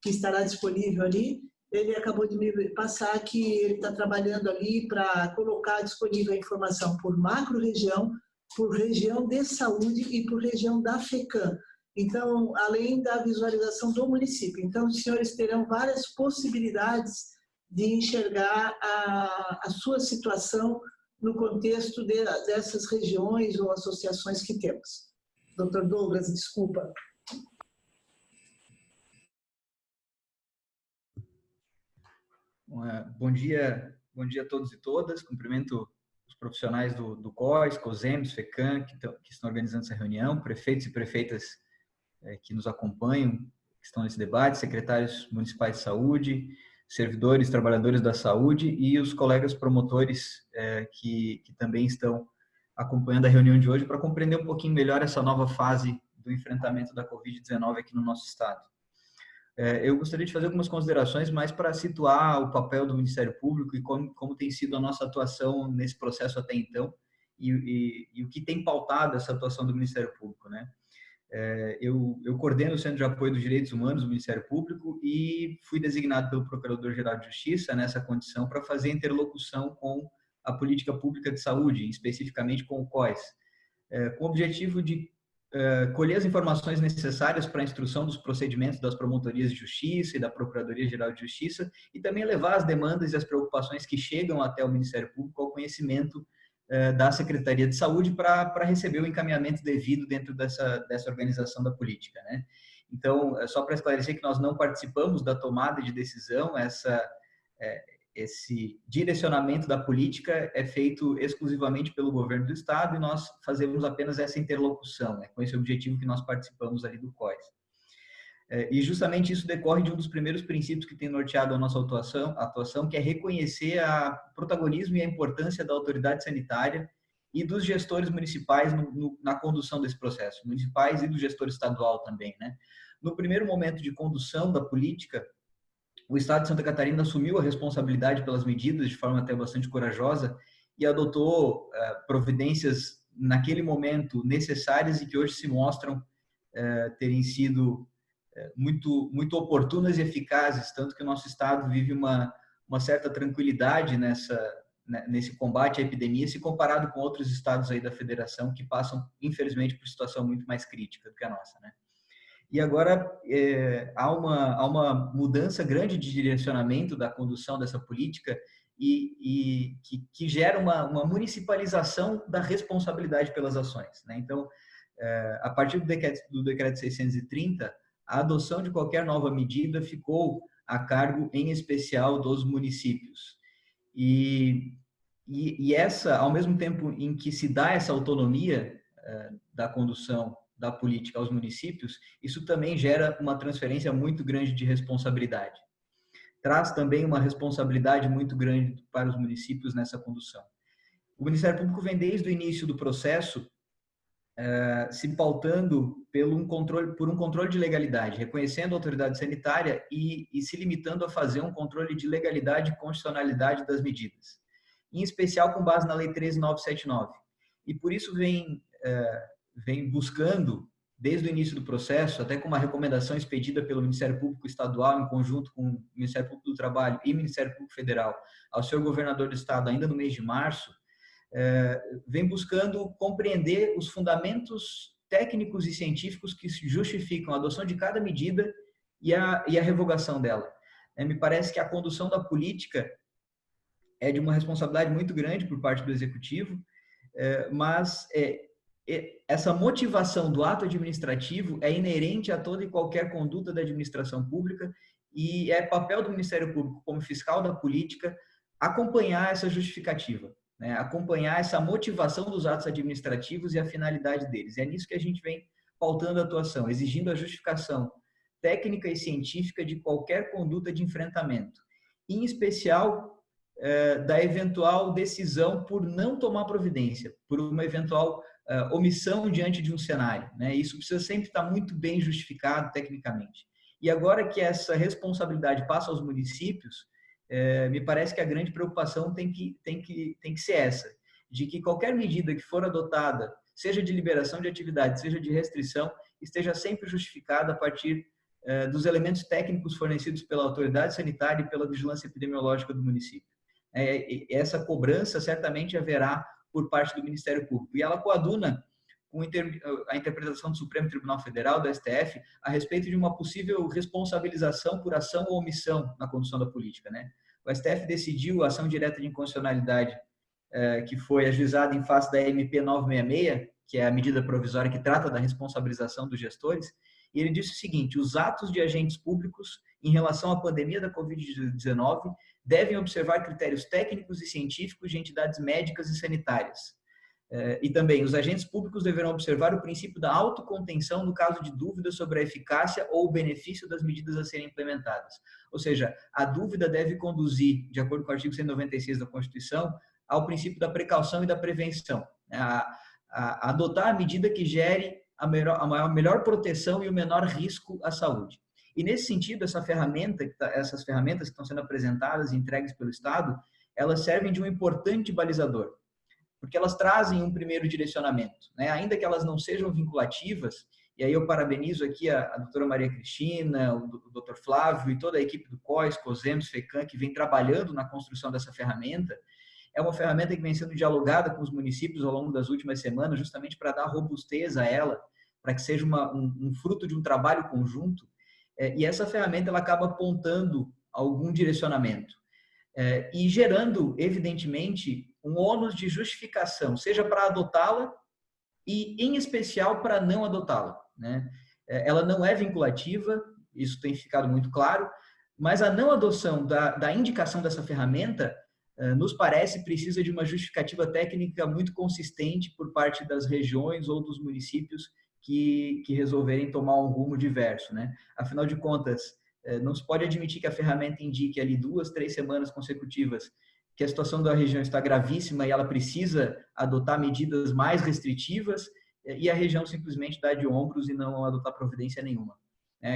que estará disponível ali. Ele acabou de me passar que ele está trabalhando ali para colocar disponível a informação por macro-região, por região de saúde e por região da FECAM. Então, além da visualização do município. Então, os senhores terão várias possibilidades de enxergar a sua situação no contexto dessas regiões ou associações que temos. Dr. Douglas, desculpa. Bom dia a todos e todas. Cumprimento os profissionais do COIS, COSEMS, FECAM, que estão organizando essa reunião, prefeitos e prefeitas que nos acompanham, que estão nesse debate, secretários municipais de saúde, servidores, trabalhadores da saúde e os colegas promotores que também estão acompanhando a reunião de hoje para compreender um pouquinho melhor essa nova fase do enfrentamento da Covid-19 aqui no nosso estado. Eu gostaria de fazer algumas considerações mais para situar o papel do Ministério Público e como tem sido a nossa atuação nesse processo até então e o que tem pautado essa atuação do Ministério Público, né? Eu coordeno o Centro de Apoio dos Direitos Humanos do Ministério Público e fui designado pelo Procurador-Geral de Justiça nessa condição para fazer interlocução com a política pública de saúde, especificamente com o COIS, com o objetivo de colher as informações necessárias para a instrução dos procedimentos das promotorias de justiça e da Procuradoria-Geral de Justiça e também levar as demandas e as preocupações que chegam até o Ministério Público ao conhecimento da Secretaria de Saúde para receber o encaminhamento devido dentro dessa organização da política, né? Então, só para esclarecer que nós não participamos da tomada de decisão, esse direcionamento da política é feito exclusivamente pelo governo do estado e nós fazemos apenas essa interlocução, né, com esse objetivo que nós participamos ali do COIS. E justamente isso decorre de um dos primeiros princípios que tem norteado a nossa atuação, que é reconhecer o protagonismo e a importância da autoridade sanitária e dos gestores municipais na condução desse processo, municipais e do gestor estadual também, né? No primeiro momento de condução da política, o Estado de Santa Catarina assumiu a responsabilidade pelas medidas de forma até bastante corajosa e adotou providências naquele momento necessárias e que hoje se mostram terem sido muito oportunas e eficazes, tanto que o nosso Estado vive uma certa tranquilidade nesse combate à epidemia, se comparado com outros estados aí da federação que passam, infelizmente, por situação muito mais crítica do que a nossa, né? E agora há uma mudança grande de direcionamento da condução dessa política e que gera uma municipalização da responsabilidade pelas ações, né? Então, a partir do decreto 630, a adoção de qualquer nova medida ficou a cargo, em especial, dos municípios. E essa, ao mesmo tempo em que se dá essa autonomia da condução da política aos municípios, isso também gera uma transferência muito grande de responsabilidade. Traz também uma responsabilidade muito grande para os municípios nessa condução. O Ministério Público vem desde o início do processo se pautando por um controle de legalidade, reconhecendo a autoridade sanitária e se limitando a fazer um controle de legalidade e constitucionalidade das medidas, em especial com base na Lei 13.979. E por isso vem buscando, desde o início do processo, até com uma recomendação expedida pelo Ministério Público Estadual, em conjunto com o Ministério Público do Trabalho e Ministério Público Federal, ao senhor governador do Estado, ainda no mês de março, vem buscando compreender os fundamentos técnicos e científicos que justificam a adoção de cada medida e a revogação dela. Me parece que a condução da política é de uma responsabilidade muito grande por parte do Executivo, mas essa motivação do ato administrativo é inerente a toda e qualquer conduta da administração pública e é papel do Ministério Público, como fiscal da política, acompanhar essa justificativa, né? Acompanhar essa motivação dos atos administrativos e a finalidade deles. É nisso que a gente vem pautando a atuação, exigindo a justificação técnica e científica de qualquer conduta de enfrentamento, em especial da eventual decisão por não tomar providência, por uma eventual omissão diante de um cenário, né? Isso precisa sempre estar muito bem justificado tecnicamente. E agora que essa responsabilidade passa aos municípios, me parece que a grande preocupação tem que ser essa, de que qualquer medida que for adotada, seja de liberação de atividade, seja de restrição, esteja sempre justificada a partir dos elementos técnicos fornecidos pela autoridade sanitária e pela vigilância epidemiológica do município. Essa cobrança certamente haverá por parte do Ministério Público. E ela coaduna com a interpretação do Supremo Tribunal Federal, do STF, a respeito de uma possível responsabilização por ação ou omissão na condução da política, né? O STF decidiu a ação direta de inconstitucionalidade que foi ajuizada em face da MP 966, que é a medida provisória que trata da responsabilização dos gestores, e ele disse o seguinte: os atos de agentes públicos em relação à pandemia da Covid-19 devem observar critérios técnicos e científicos de entidades médicas e sanitárias. E também, os agentes públicos deverão observar o princípio da autocontenção no caso de dúvida sobre a eficácia ou o benefício das medidas a serem implementadas. Ou seja, a dúvida deve conduzir, de acordo com o artigo 196 da Constituição, ao princípio da precaução e da prevenção, a adotar a medida que gere a melhor proteção e o menor risco à saúde. E nesse sentido, essas ferramentas que estão sendo apresentadas e entregues pelo Estado, elas servem de um importante balizador, porque elas trazem um primeiro direcionamento, né? Ainda que elas não sejam vinculativas, e aí eu parabenizo aqui a doutora Maria Cristina, o doutor Flávio e toda a equipe do COIS, COSEMS, FECAM, que vem trabalhando na construção dessa ferramenta. É uma ferramenta que vem sendo dialogada com os municípios ao longo das últimas semanas, justamente para dar robustez a ela, para que seja um fruto de um trabalho conjunto. E essa ferramenta ela acaba apontando algum direcionamento e gerando, evidentemente, um ônus de justificação, seja para adotá-la e, em especial, para não adotá-la, né? Ela não é vinculativa, isso tem ficado muito claro, mas a não adoção da indicação dessa ferramenta nos parece precisa de uma justificativa técnica muito consistente por parte das regiões ou dos municípios que resolverem tomar um rumo diverso, né? Afinal de contas, não se pode admitir que a ferramenta indique ali 2, 3 semanas consecutivas que a situação da região está gravíssima e ela precisa adotar medidas mais restritivas e a região simplesmente dá de ombros e não adotar providência nenhuma.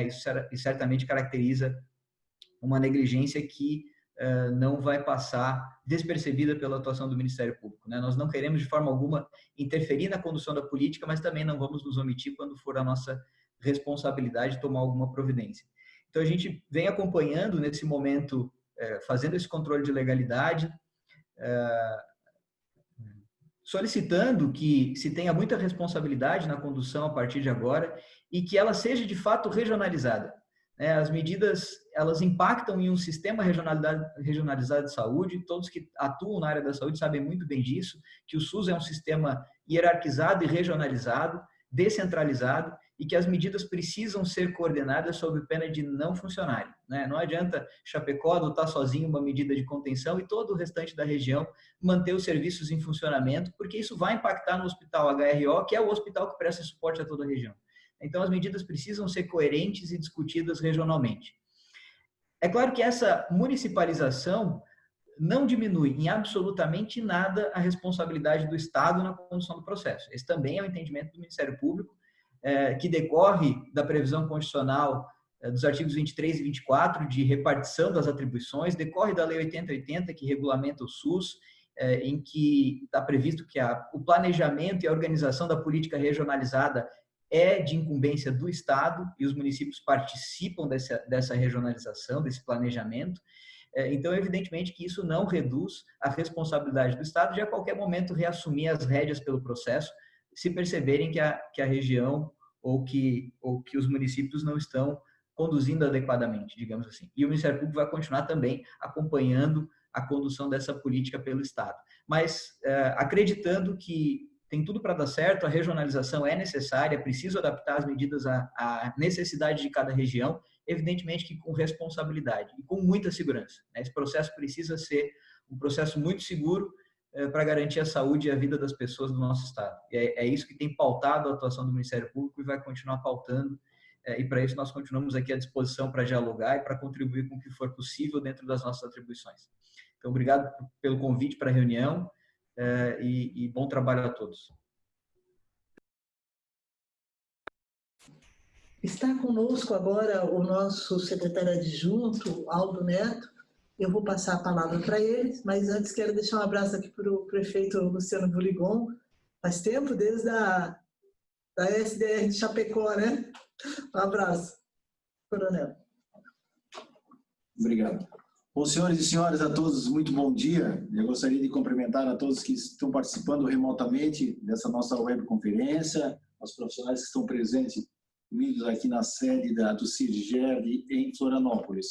Isso certamente caracteriza uma negligência que não vai passar despercebida pela atuação do Ministério Público, né? Nós não queremos de forma alguma interferir na condução da política, mas também não vamos nos omitir quando for a nossa responsabilidade tomar alguma providência. Então a gente vem acompanhando nesse momento, fazendo esse controle de legalidade, solicitando que se tenha muita responsabilidade na condução a partir de agora e que ela seja de fato regionalizada. As medidas, elas impactam em um sistema regionalizado de saúde. Todos que atuam na área da saúde sabem muito bem disso, que o SUS é um sistema hierarquizado e regionalizado, descentralizado, e que as medidas precisam ser coordenadas sob pena de não funcionarem, né? Não adianta Chapecó adotar sozinho uma medida de contenção e todo o restante da região manter os serviços em funcionamento, porque isso vai impactar no hospital HRO, que é o hospital que presta suporte a toda a região. Então, as medidas precisam ser coerentes e discutidas regionalmente. É claro que essa municipalização não diminui em absolutamente nada a responsabilidade do Estado na condução do processo. Esse também é o entendimento do Ministério Público, que decorre da previsão constitucional dos artigos 23 e 24 de repartição das atribuições, decorre da Lei 8080, que regulamenta o SUS, em que está previsto que o planejamento e a organização da política regionalizada é de incumbência do Estado e os municípios participam dessa regionalização, desse planejamento. Então, evidentemente que isso não reduz a responsabilidade do Estado de a qualquer momento reassumir as rédeas pelo processo, se perceberem que a região ou que os municípios não estão conduzindo adequadamente, digamos assim. E o Ministério Público vai continuar também acompanhando a condução dessa política pelo Estado. Mas acreditando que tem tudo para dar certo, a regionalização é necessária, é preciso adaptar as medidas à necessidade de cada região, evidentemente que com responsabilidade e com muita segurança. Esse processo precisa ser um processo muito seguro para garantir a saúde e a vida das pessoas do nosso Estado. E é isso que tem pautado a atuação do Ministério Público e vai continuar pautando, e para isso nós continuamos aqui à disposição para dialogar e para contribuir com o que for possível dentro das nossas atribuições. Então, obrigado pelo convite para a reunião e bom trabalho a todos. Está conosco agora o nosso secretário adjunto, Aldo Neto. Eu vou passar a palavra para ele, mas antes quero deixar um abraço aqui para o prefeito Luciano Burigon. Faz tempo, desde da SDR de Chapecó, né? Um abraço, coronel. Obrigado. Bom, senhores e senhoras, a todos, muito bom dia. Eu gostaria de cumprimentar a todos que estão participando remotamente dessa nossa webconferência, aos profissionais que estão presentes comigo aqui na sede do CIRGERD em Florianópolis.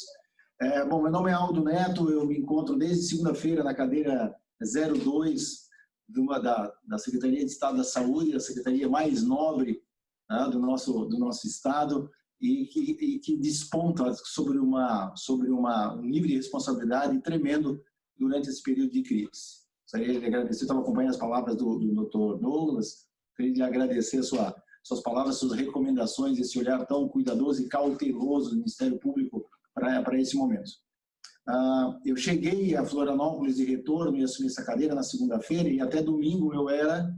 Bom, meu nome é Aldo Neto, eu me encontro desde segunda-feira na cadeira 02 da Secretaria de Estado da Saúde, a secretaria mais nobre, né, do nosso Estado, e que desponta sobre um nível de responsabilidade tremendo durante esse período de crise. Gostaria de agradecer, eu estava acompanhando as palavras do Dr. Douglas, gostaria de agradecer suas palavras, suas recomendações, esse olhar tão cuidadoso e cauteloso do Ministério Público para esse momento. Eu cheguei a Florianópolis de retorno e assumi essa cadeira na segunda-feira e até domingo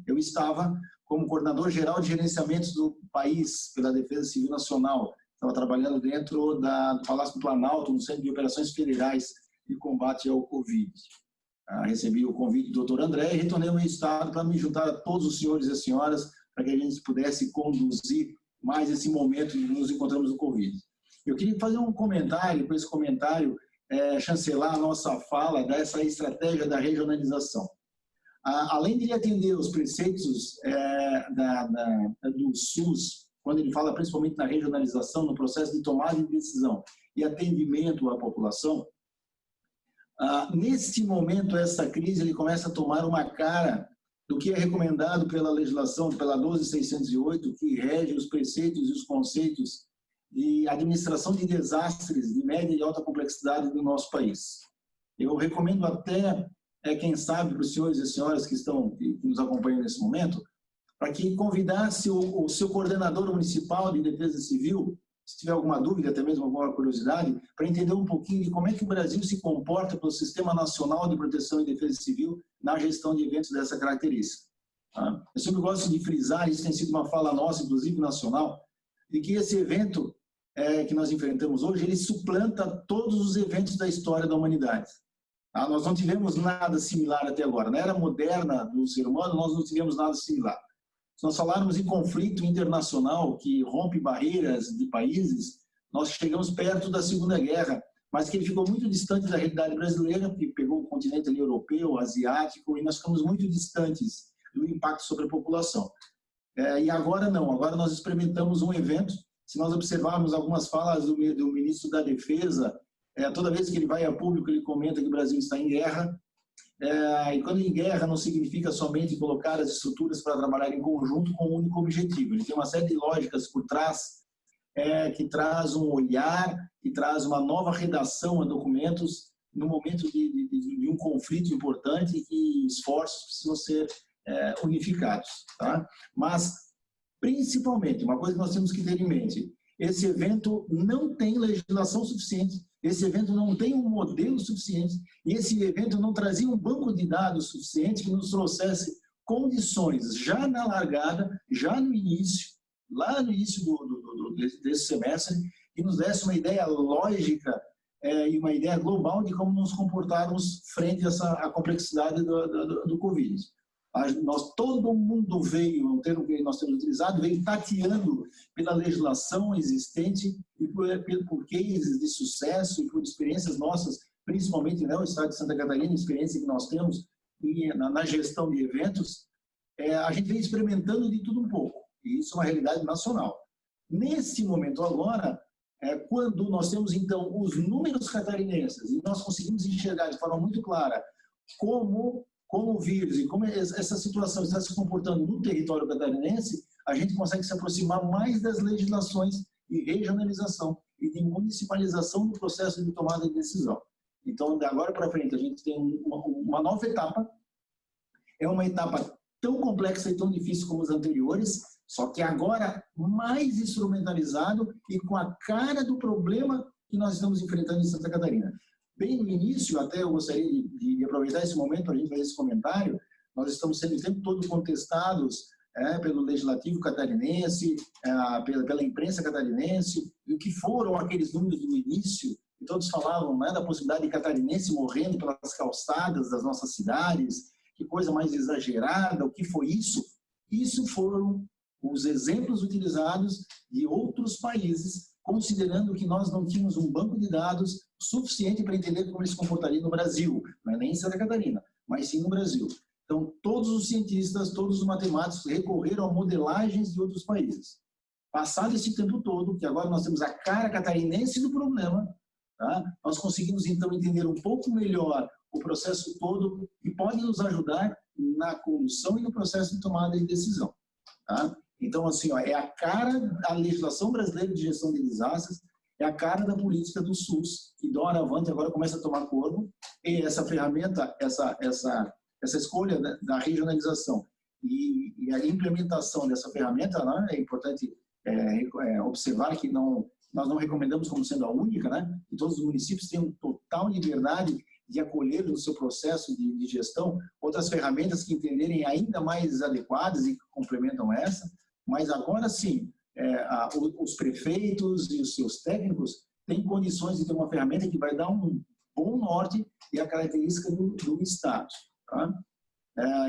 eu estava como coordenador geral de gerenciamentos do país pela Defesa Civil Nacional. Estava trabalhando dentro do Palácio do Planalto, no Centro de Operações Federais de Combate ao Covid. Recebi o convite do Dr. André e retornei ao meu estado para me juntar a todos os senhores e as senhoras para que a gente pudesse conduzir mais esse momento que nos encontramos no Covid. Eu queria fazer um comentário, com esse comentário, chancelar a nossa fala dessa estratégia da regionalização. Além de atender os preceitos do SUS, quando ele fala principalmente na regionalização, no processo de tomada de decisão e atendimento à população, neste momento, essa crise ele começa a tomar uma cara do que é recomendado pela legislação, pela 12.608, que rege os preceitos e os conceitos de administração de desastres de média e alta complexidade do nosso país. Eu recomendo até, quem sabe, para os senhores e senhoras que nos acompanham nesse momento, para que convidasse o seu coordenador municipal de defesa civil, se tiver alguma dúvida, até mesmo alguma curiosidade, para entender um pouquinho de como é que o Brasil se comporta pelo Sistema Nacional de Proteção e Defesa Civil na gestão de eventos dessa característica. Eu sempre gosto de frisar, isso tem sido uma fala nossa, inclusive nacional, de que esse evento que nós enfrentamos hoje, ele suplanta todos os eventos da história da humanidade. Nós não tivemos nada similar até agora. Na era moderna do ser humano, nós não tivemos nada similar. Se nós falarmos em conflito internacional que rompe barreiras de países, nós chegamos perto da Segunda Guerra, mas que ele ficou muito distante da realidade brasileira, que pegou o continente ali europeu, asiático, e nós ficamos muito distantes do impacto sobre a população. E agora não, agora nós experimentamos um evento. Se nós observarmos algumas falas do ministro da Defesa, toda vez que ele vai a público, ele comenta que o Brasil está em guerra. E quando em guerra não significa somente colocar as estruturas para trabalhar em conjunto com um único objetivo. Ele tem uma série de lógicas por trás, que traz um olhar, que traz uma nova redação a documentos no momento de um conflito importante e que esforços precisam ser unificados. Tá? Mas, principalmente, uma coisa que nós temos que ter em mente, esse evento não tem legislação suficiente esse evento não tem um modelo suficiente e esse evento não trazia um banco de dados suficiente que nos trouxesse condições já na largada, já no início, lá no início desse semestre, que nos desse uma ideia lógica e uma ideia global de como nos comportarmos frente à complexidade do Covid. Todo mundo veio, um termo que nós temos utilizado, veio tateando pela legislação existente e por cases de sucesso e por experiências nossas, principalmente no estado de Santa Catarina, experiência que nós temos na gestão de eventos, a gente veio experimentando de tudo um pouco, e isso é uma realidade nacional. Nesse momento agora, quando nós temos então os números catarinenses e nós conseguimos enxergar de forma muito clara como o vírus e como essa situação está se comportando no território catarinense, a gente consegue se aproximar mais das legislações de regionalização e de municipalização do processo de tomada de decisão. Então, de agora para frente, a gente tem uma nova etapa. É uma etapa tão complexa e tão difícil como as anteriores, só que agora mais instrumentalizado e com a cara do problema que nós estamos enfrentando em Santa Catarina. Bem no início, até eu gostaria de aproveitar esse momento para a gente fazer esse comentário, nós estamos sendo o tempo todo contestados pelo Legislativo catarinense, pela imprensa catarinense, e o que foram aqueles números do início, que todos falavam da possibilidade de catarinense morrendo pelas calçadas das nossas cidades, que coisa mais exagerada, o que foi isso? Isso foram os exemplos utilizados de outros países, considerando que nós não tínhamos um banco de dados suficiente para entender como ele se comportaria no Brasil, não é nem em Santa Catarina, mas sim no Brasil. Então, todos os cientistas, todos os matemáticos recorreram a modelagens de outros países. Passado esse tempo todo, que agora nós temos a cara catarinense do problema, tá? Nós conseguimos então entender um pouco melhor o processo todo e pode nos ajudar na condução e no processo de tomada de decisão. Tá? Então, assim, é a cara da legislação brasileira de gestão de desastres, é a cara da política do SUS, que doravante agora começa a tomar corpo, e essa ferramenta, essa escolha da regionalização e a implementação dessa ferramenta, né, é importante observar que nós não recomendamos como sendo a única, né, que todos os municípios têm total liberdade de acolher no seu processo de gestão outras ferramentas que entenderem ainda mais adequadas e que complementam essa, mas agora sim, os prefeitos e os seus técnicos têm condições de ter uma ferramenta que vai dar um bom norte e a característica do Estado. Tá?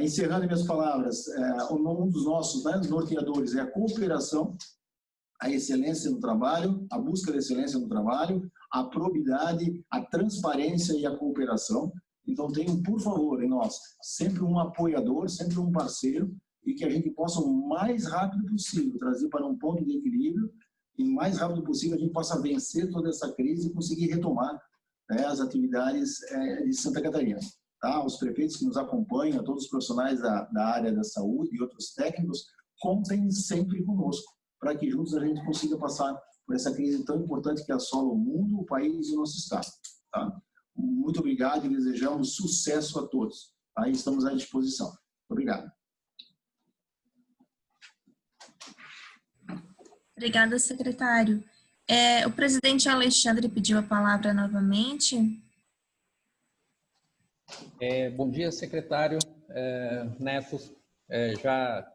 Encerrando minhas palavras, um dos nossos norteadores é a cooperação, a excelência no trabalho, a busca da excelência no trabalho, a probidade, a transparência e a cooperação. Então, tenham, por favor, em nós, sempre um apoiador, sempre um parceiro, e que a gente possa, o mais rápido possível, trazer para um ponto de equilíbrio, e o mais rápido possível a gente possa vencer toda essa crise e conseguir retomar as atividades de Santa Catarina. Tá? Os prefeitos que nos acompanham, todos os profissionais da área da saúde e outros técnicos, contem sempre conosco, para que juntos a gente consiga passar por essa crise tão importante que assola o mundo, o país e o nosso Estado. Tá? Muito obrigado e desejamos sucesso a todos. Aí estamos à disposição. Muito obrigado. Obrigada, secretário. O presidente Alexandre pediu a palavra novamente. Bom dia, secretário Neto, já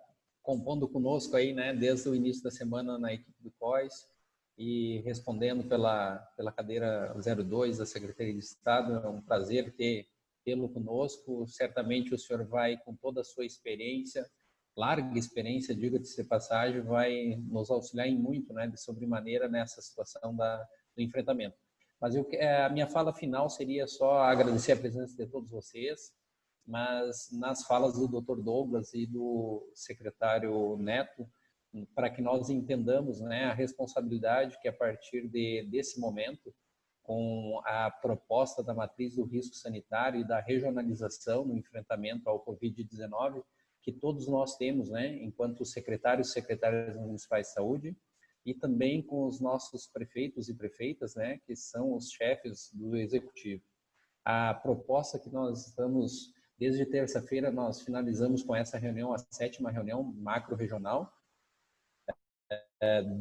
compondo conosco aí, né, desde o início da semana na equipe do COIS e respondendo pela cadeira 02 da Secretaria de Estado. É um prazer tê-lo conosco. Certamente o senhor vai, com toda a sua experiência, larga experiência, diga-se de passagem, vai nos auxiliar em muito, né, de sobremaneira nessa situação do enfrentamento. Mas a minha fala final seria só agradecer a presença de todos vocês, mas nas falas do Dr. Douglas e do secretário Neto, para que nós entendamos, né, a responsabilidade que a partir desse momento, com a proposta da matriz do risco sanitário e da regionalização no enfrentamento ao Covid-19, que todos nós temos, né, enquanto secretários e secretárias municipais de saúde, e também com os nossos prefeitos e prefeitas, né, que são os chefes do executivo. A proposta que nós estamos, desde terça-feira, nós finalizamos com essa reunião, a 7ª reunião macro-regional,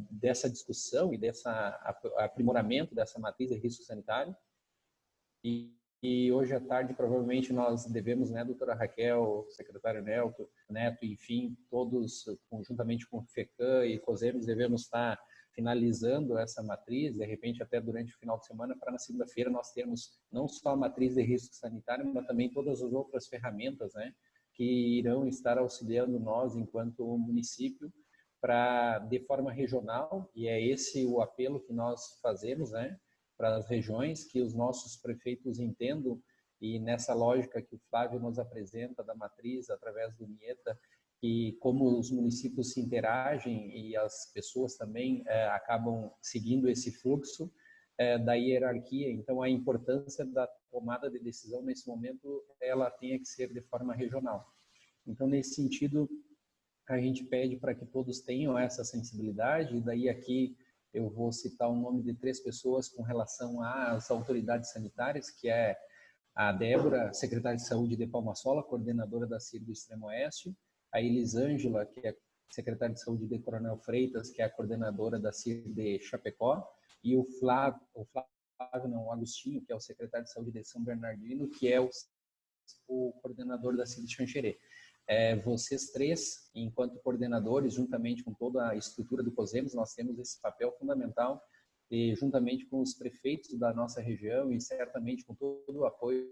dessa discussão e desse aprimoramento dessa matriz de risco sanitário. E hoje à tarde, provavelmente, nós devemos, né, doutora Raquel, secretário Neto, enfim, todos, conjuntamente com o FECAM e COSEMES, devemos estar finalizando essa matriz, de repente até durante o final de semana, para na segunda-feira nós termos não só a matriz de risco sanitário, mas também todas as outras ferramentas, né, que irão estar auxiliando nós, enquanto município, para, de forma regional, e é esse o apelo que nós fazemos, né, para as regiões, que os nossos prefeitos entendam, e nessa lógica que o Flávio nos apresenta da matriz, através do Nieta, e como os municípios se interagem e as pessoas também acabam seguindo esse fluxo da hierarquia. Então, a importância da tomada de decisão nesse momento, ela tenha que ser de forma regional. Então, nesse sentido, a gente pede para que todos tenham essa sensibilidade, e daí aqui eu vou citar o nome de 3 pessoas com relação às autoridades sanitárias, que é a Débora, secretária de Saúde de Palma-Sola, coordenadora da CIR do Extremo Oeste, a Elisângela, que é secretária de Saúde de Coronel Freitas, que é a coordenadora da CIR de Chapecó, e o Agostinho, que é o secretário de Saúde de São Bernardino, que é o coordenador da CIR de Xanxerê. Vocês 3, enquanto coordenadores, juntamente com toda a estrutura do COSEMES, nós temos esse papel fundamental, e juntamente com os prefeitos da nossa região e certamente com todo o apoio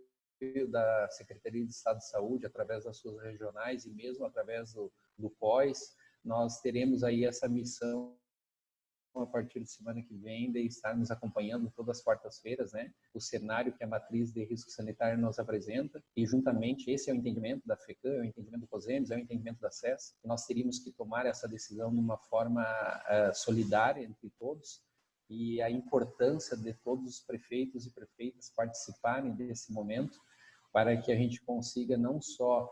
da Secretaria de Estado de Saúde, através das suas regionais e mesmo através do COIS, nós teremos aí essa missão a partir de semana que vem de estarmos acompanhando todas as quartas-feiras, né, o cenário que a matriz de risco sanitário nos apresenta, e juntamente esse é o entendimento da FECAM, é o entendimento do COSEMES, é o entendimento da SES. Nós teríamos que tomar essa decisão de uma forma solidária entre todos, e a importância de todos os prefeitos e prefeitas participarem desse momento, para que a gente consiga não só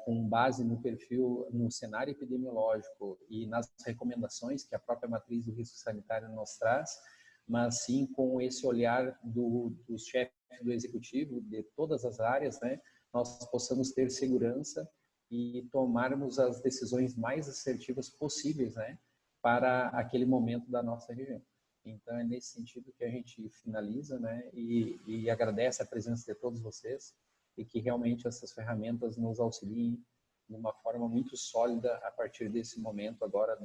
com base no perfil, no cenário epidemiológico e nas recomendações que a própria matriz do risco sanitário nos traz, mas sim com esse olhar do chefe do executivo, de todas as áreas, né, nós possamos ter segurança e tomarmos as decisões mais assertivas possíveis, né, para aquele momento da nossa região. Então, é nesse sentido que a gente finaliza, né, e agradece a presença de todos vocês, e que realmente essas ferramentas nos auxiliem de uma forma muito sólida a partir desse momento agora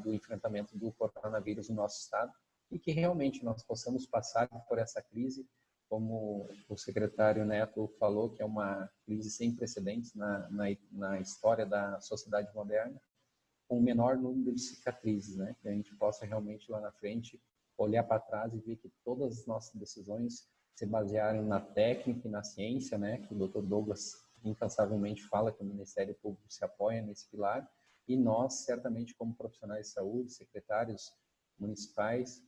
do enfrentamento do coronavírus no nosso estado, e que realmente nós possamos passar por essa crise, como o secretário Neto falou, que é uma crise sem precedentes na história da sociedade moderna, com o menor número de cicatrizes, né? Que a gente possa realmente lá na frente olhar para trás e ver que todas as nossas decisões se basearam na técnica e na ciência, né? Que o Dr. Douglas incansavelmente fala que o Ministério Público se apoia nesse pilar, e nós, certamente, como profissionais de saúde, secretários municipais,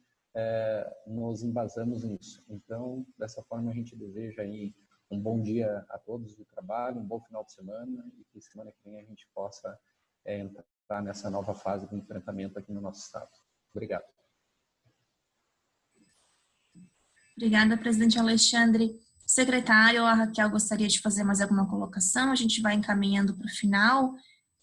nos embasamos nisso. Então, dessa forma, a gente deseja aí um bom dia a todos do trabalho, um bom final de semana, e que semana que vem a gente possa entrar nessa nova fase do enfrentamento aqui no nosso estado. Obrigado. Obrigada, presidente Alexandre. Secretário, a Raquel gostaria de fazer mais alguma colocação? A gente vai encaminhando para o final.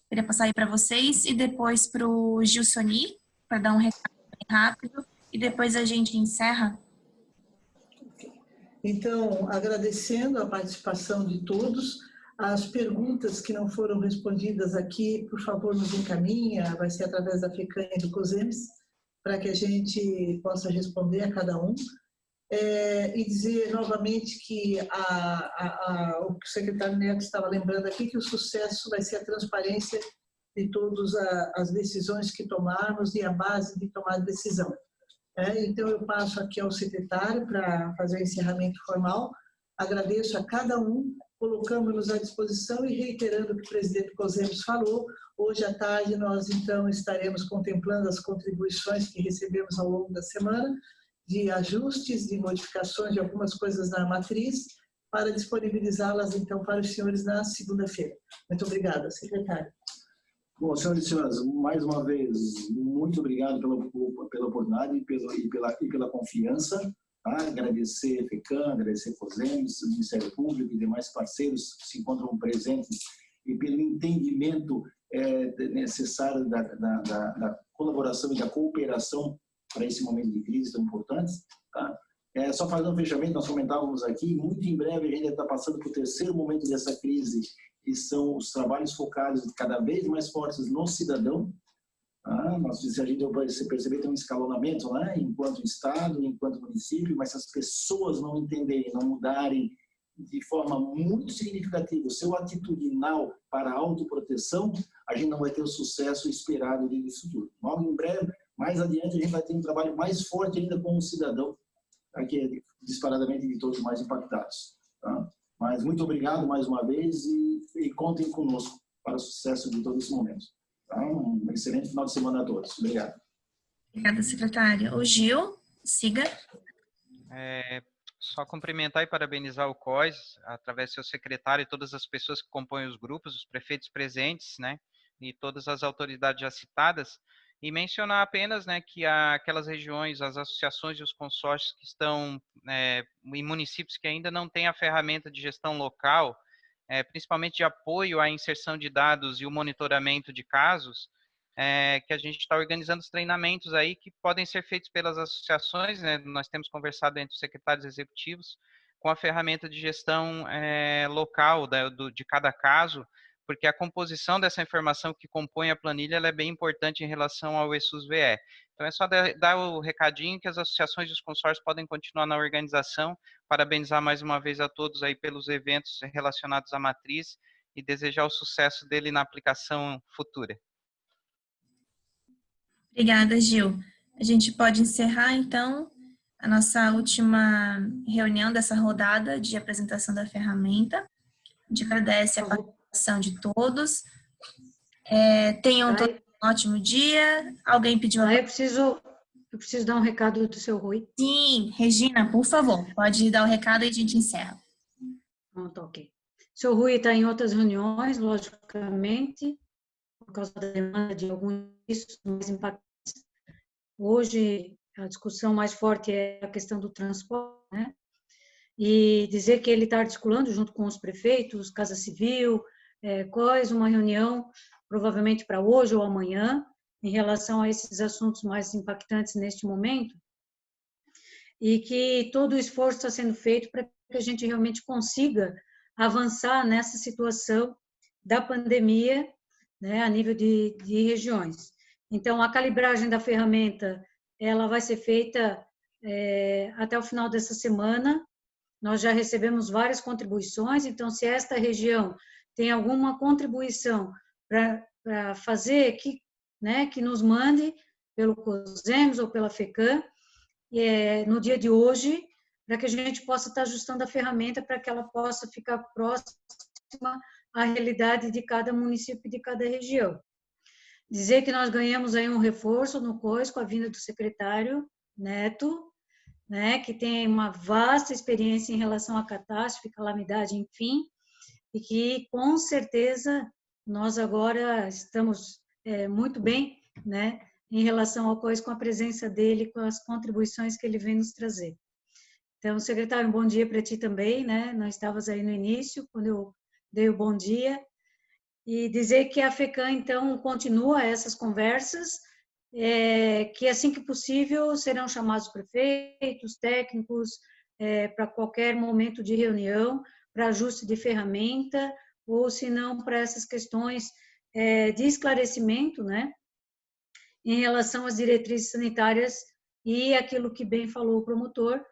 Queria passar aí para vocês e depois para o Gilsoni, para dar um recado bem rápido, e depois a gente encerra. Então, agradecendo a participação de todos, as perguntas que não foram respondidas aqui, por favor, nos encaminha, vai ser através da FECAM e do COSEMES, para que a gente possa responder a cada um. E dizer novamente que o que o secretário Neto estava lembrando aqui, que o sucesso vai ser a transparência de todas as decisões que tomarmos e a base de tomar decisão. Então, eu passo aqui ao secretário para fazer o encerramento formal. Agradeço a cada um, colocamos-nos à disposição e reiterando o que o presidente COSEMES falou, hoje à tarde nós, então, estaremos contemplando as contribuições que recebemos ao longo da semana, de ajustes, de modificações de algumas coisas na matriz, para disponibilizá-las, então, para os senhores na segunda-feira. Muito obrigada, secretário. Bom, senhores e senhoras, mais uma vez, muito obrigado pela oportunidade e pela confiança. Tá? Agradecer a FECAM, agradecer a COSEMES, o Ministério Público e demais parceiros que se encontram presentes, e pelo entendimento necessárias da colaboração e da cooperação para esse momento de crise tão importantes. Tá? Só fazendo um fechamento, nós comentávamos aqui, muito em breve a gente está passando para o terceiro momento dessa crise, que são os trabalhos focados cada vez mais fortes no cidadão. Se a gente perceber, tem um escalonamento, né? Enquanto Estado, enquanto município, mas se as pessoas não entenderem, não mudarem de forma muito significativa o seu atitudinal para a autoproteção, a gente não vai ter o sucesso esperado disso tudo. Logo em breve, mais adiante, a gente vai ter um trabalho mais forte ainda com o cidadão, que é disparadamente de todos os mais impactados. Tá? Mas muito obrigado mais uma vez e contem conosco para o sucesso de todo esse momento. Tá? Um excelente final de semana a todos. Obrigado. Obrigada, secretária. O Gil, siga. Só cumprimentar e parabenizar o COIS, através do seu secretário e todas as pessoas que compõem os grupos, os prefeitos presentes, né, e todas as autoridades já citadas, e mencionar apenas, né, que aquelas regiões, as associações e os consórcios que estão em municípios que ainda não têm a ferramenta de gestão local, principalmente de apoio à inserção de dados e o monitoramento de casos, que a gente está organizando os treinamentos aí que podem ser feitos pelas associações, né? Nós temos conversado entre os secretários executivos com a ferramenta de gestão local de cada caso, porque a composição dessa informação que compõe a planilha ela é bem importante em relação ao ESUS-VE. Então é só dar o recadinho que as associações e os consórcios podem continuar na organização. Parabenizar mais uma vez a todos aí pelos eventos relacionados à matriz e desejar o sucesso dele na aplicação futura. Obrigada, Gil. A gente pode encerrar, então, a nossa última reunião dessa rodada de apresentação da ferramenta. A gente agradece a participação de todos. Tenham todos um ótimo dia. Alguém pediu... Eu preciso dar um recado do seu Rui. Sim, Regina, por favor, pode dar o recado e a gente encerra. Pronto, ok. O seu Rui está em outras reuniões, logicamente, por causa da demanda de alguns mais impactantes. Hoje, a discussão mais forte é a questão do transporte, né? E dizer que ele está articulando junto com os prefeitos, Casa Civil, COIS, uma reunião, provavelmente para hoje ou amanhã, em relação a esses assuntos mais impactantes neste momento, e que todo o esforço está sendo feito para que a gente realmente consiga avançar nessa situação da pandemia, né, a nível de regiões. Então, a calibragem da ferramenta, ela vai ser feita até o final dessa semana. Nós já recebemos várias contribuições, então, se esta região tem alguma contribuição para fazer, que nos mande pelo COSEMS ou pela FECAM, no dia de hoje, para que a gente possa estar ajustando a ferramenta para que ela possa ficar próxima à realidade de cada município e de cada região. Dizer que nós ganhamos aí um reforço no COIS com a vinda do secretário Neto, né, que tem uma vasta experiência em relação a catástrofe, calamidade, enfim, e que, com certeza, nós agora estamos muito bem, né, em relação ao COIS, com a presença dele, com as contribuições que ele vem nos trazer. Então, secretário, um bom dia para ti também, né, nós estávamos aí no início, quando eu dei o bom dia, e dizer que a FECAM, então, continua essas conversas, que assim que possível serão chamados prefeitos, técnicos, para qualquer momento de reunião, para ajuste de ferramenta, ou se não para essas questões de esclarecimento, né, em relação às diretrizes sanitárias e aquilo que bem falou o promotor,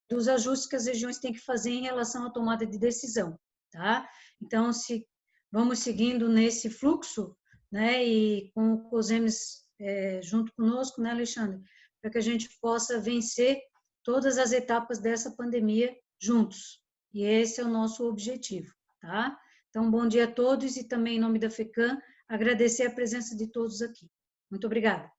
dos ajustes que as regiões têm que fazer em relação à tomada de decisão, tá? Então, se vamos seguindo nesse fluxo, né, e com o COSEMS junto conosco, né, Alexandre, para que a gente possa vencer todas as etapas dessa pandemia juntos. E esse é o nosso objetivo, tá? Então, bom dia a todos e também em nome da FECAM, agradecer a presença de todos aqui. Muito obrigada.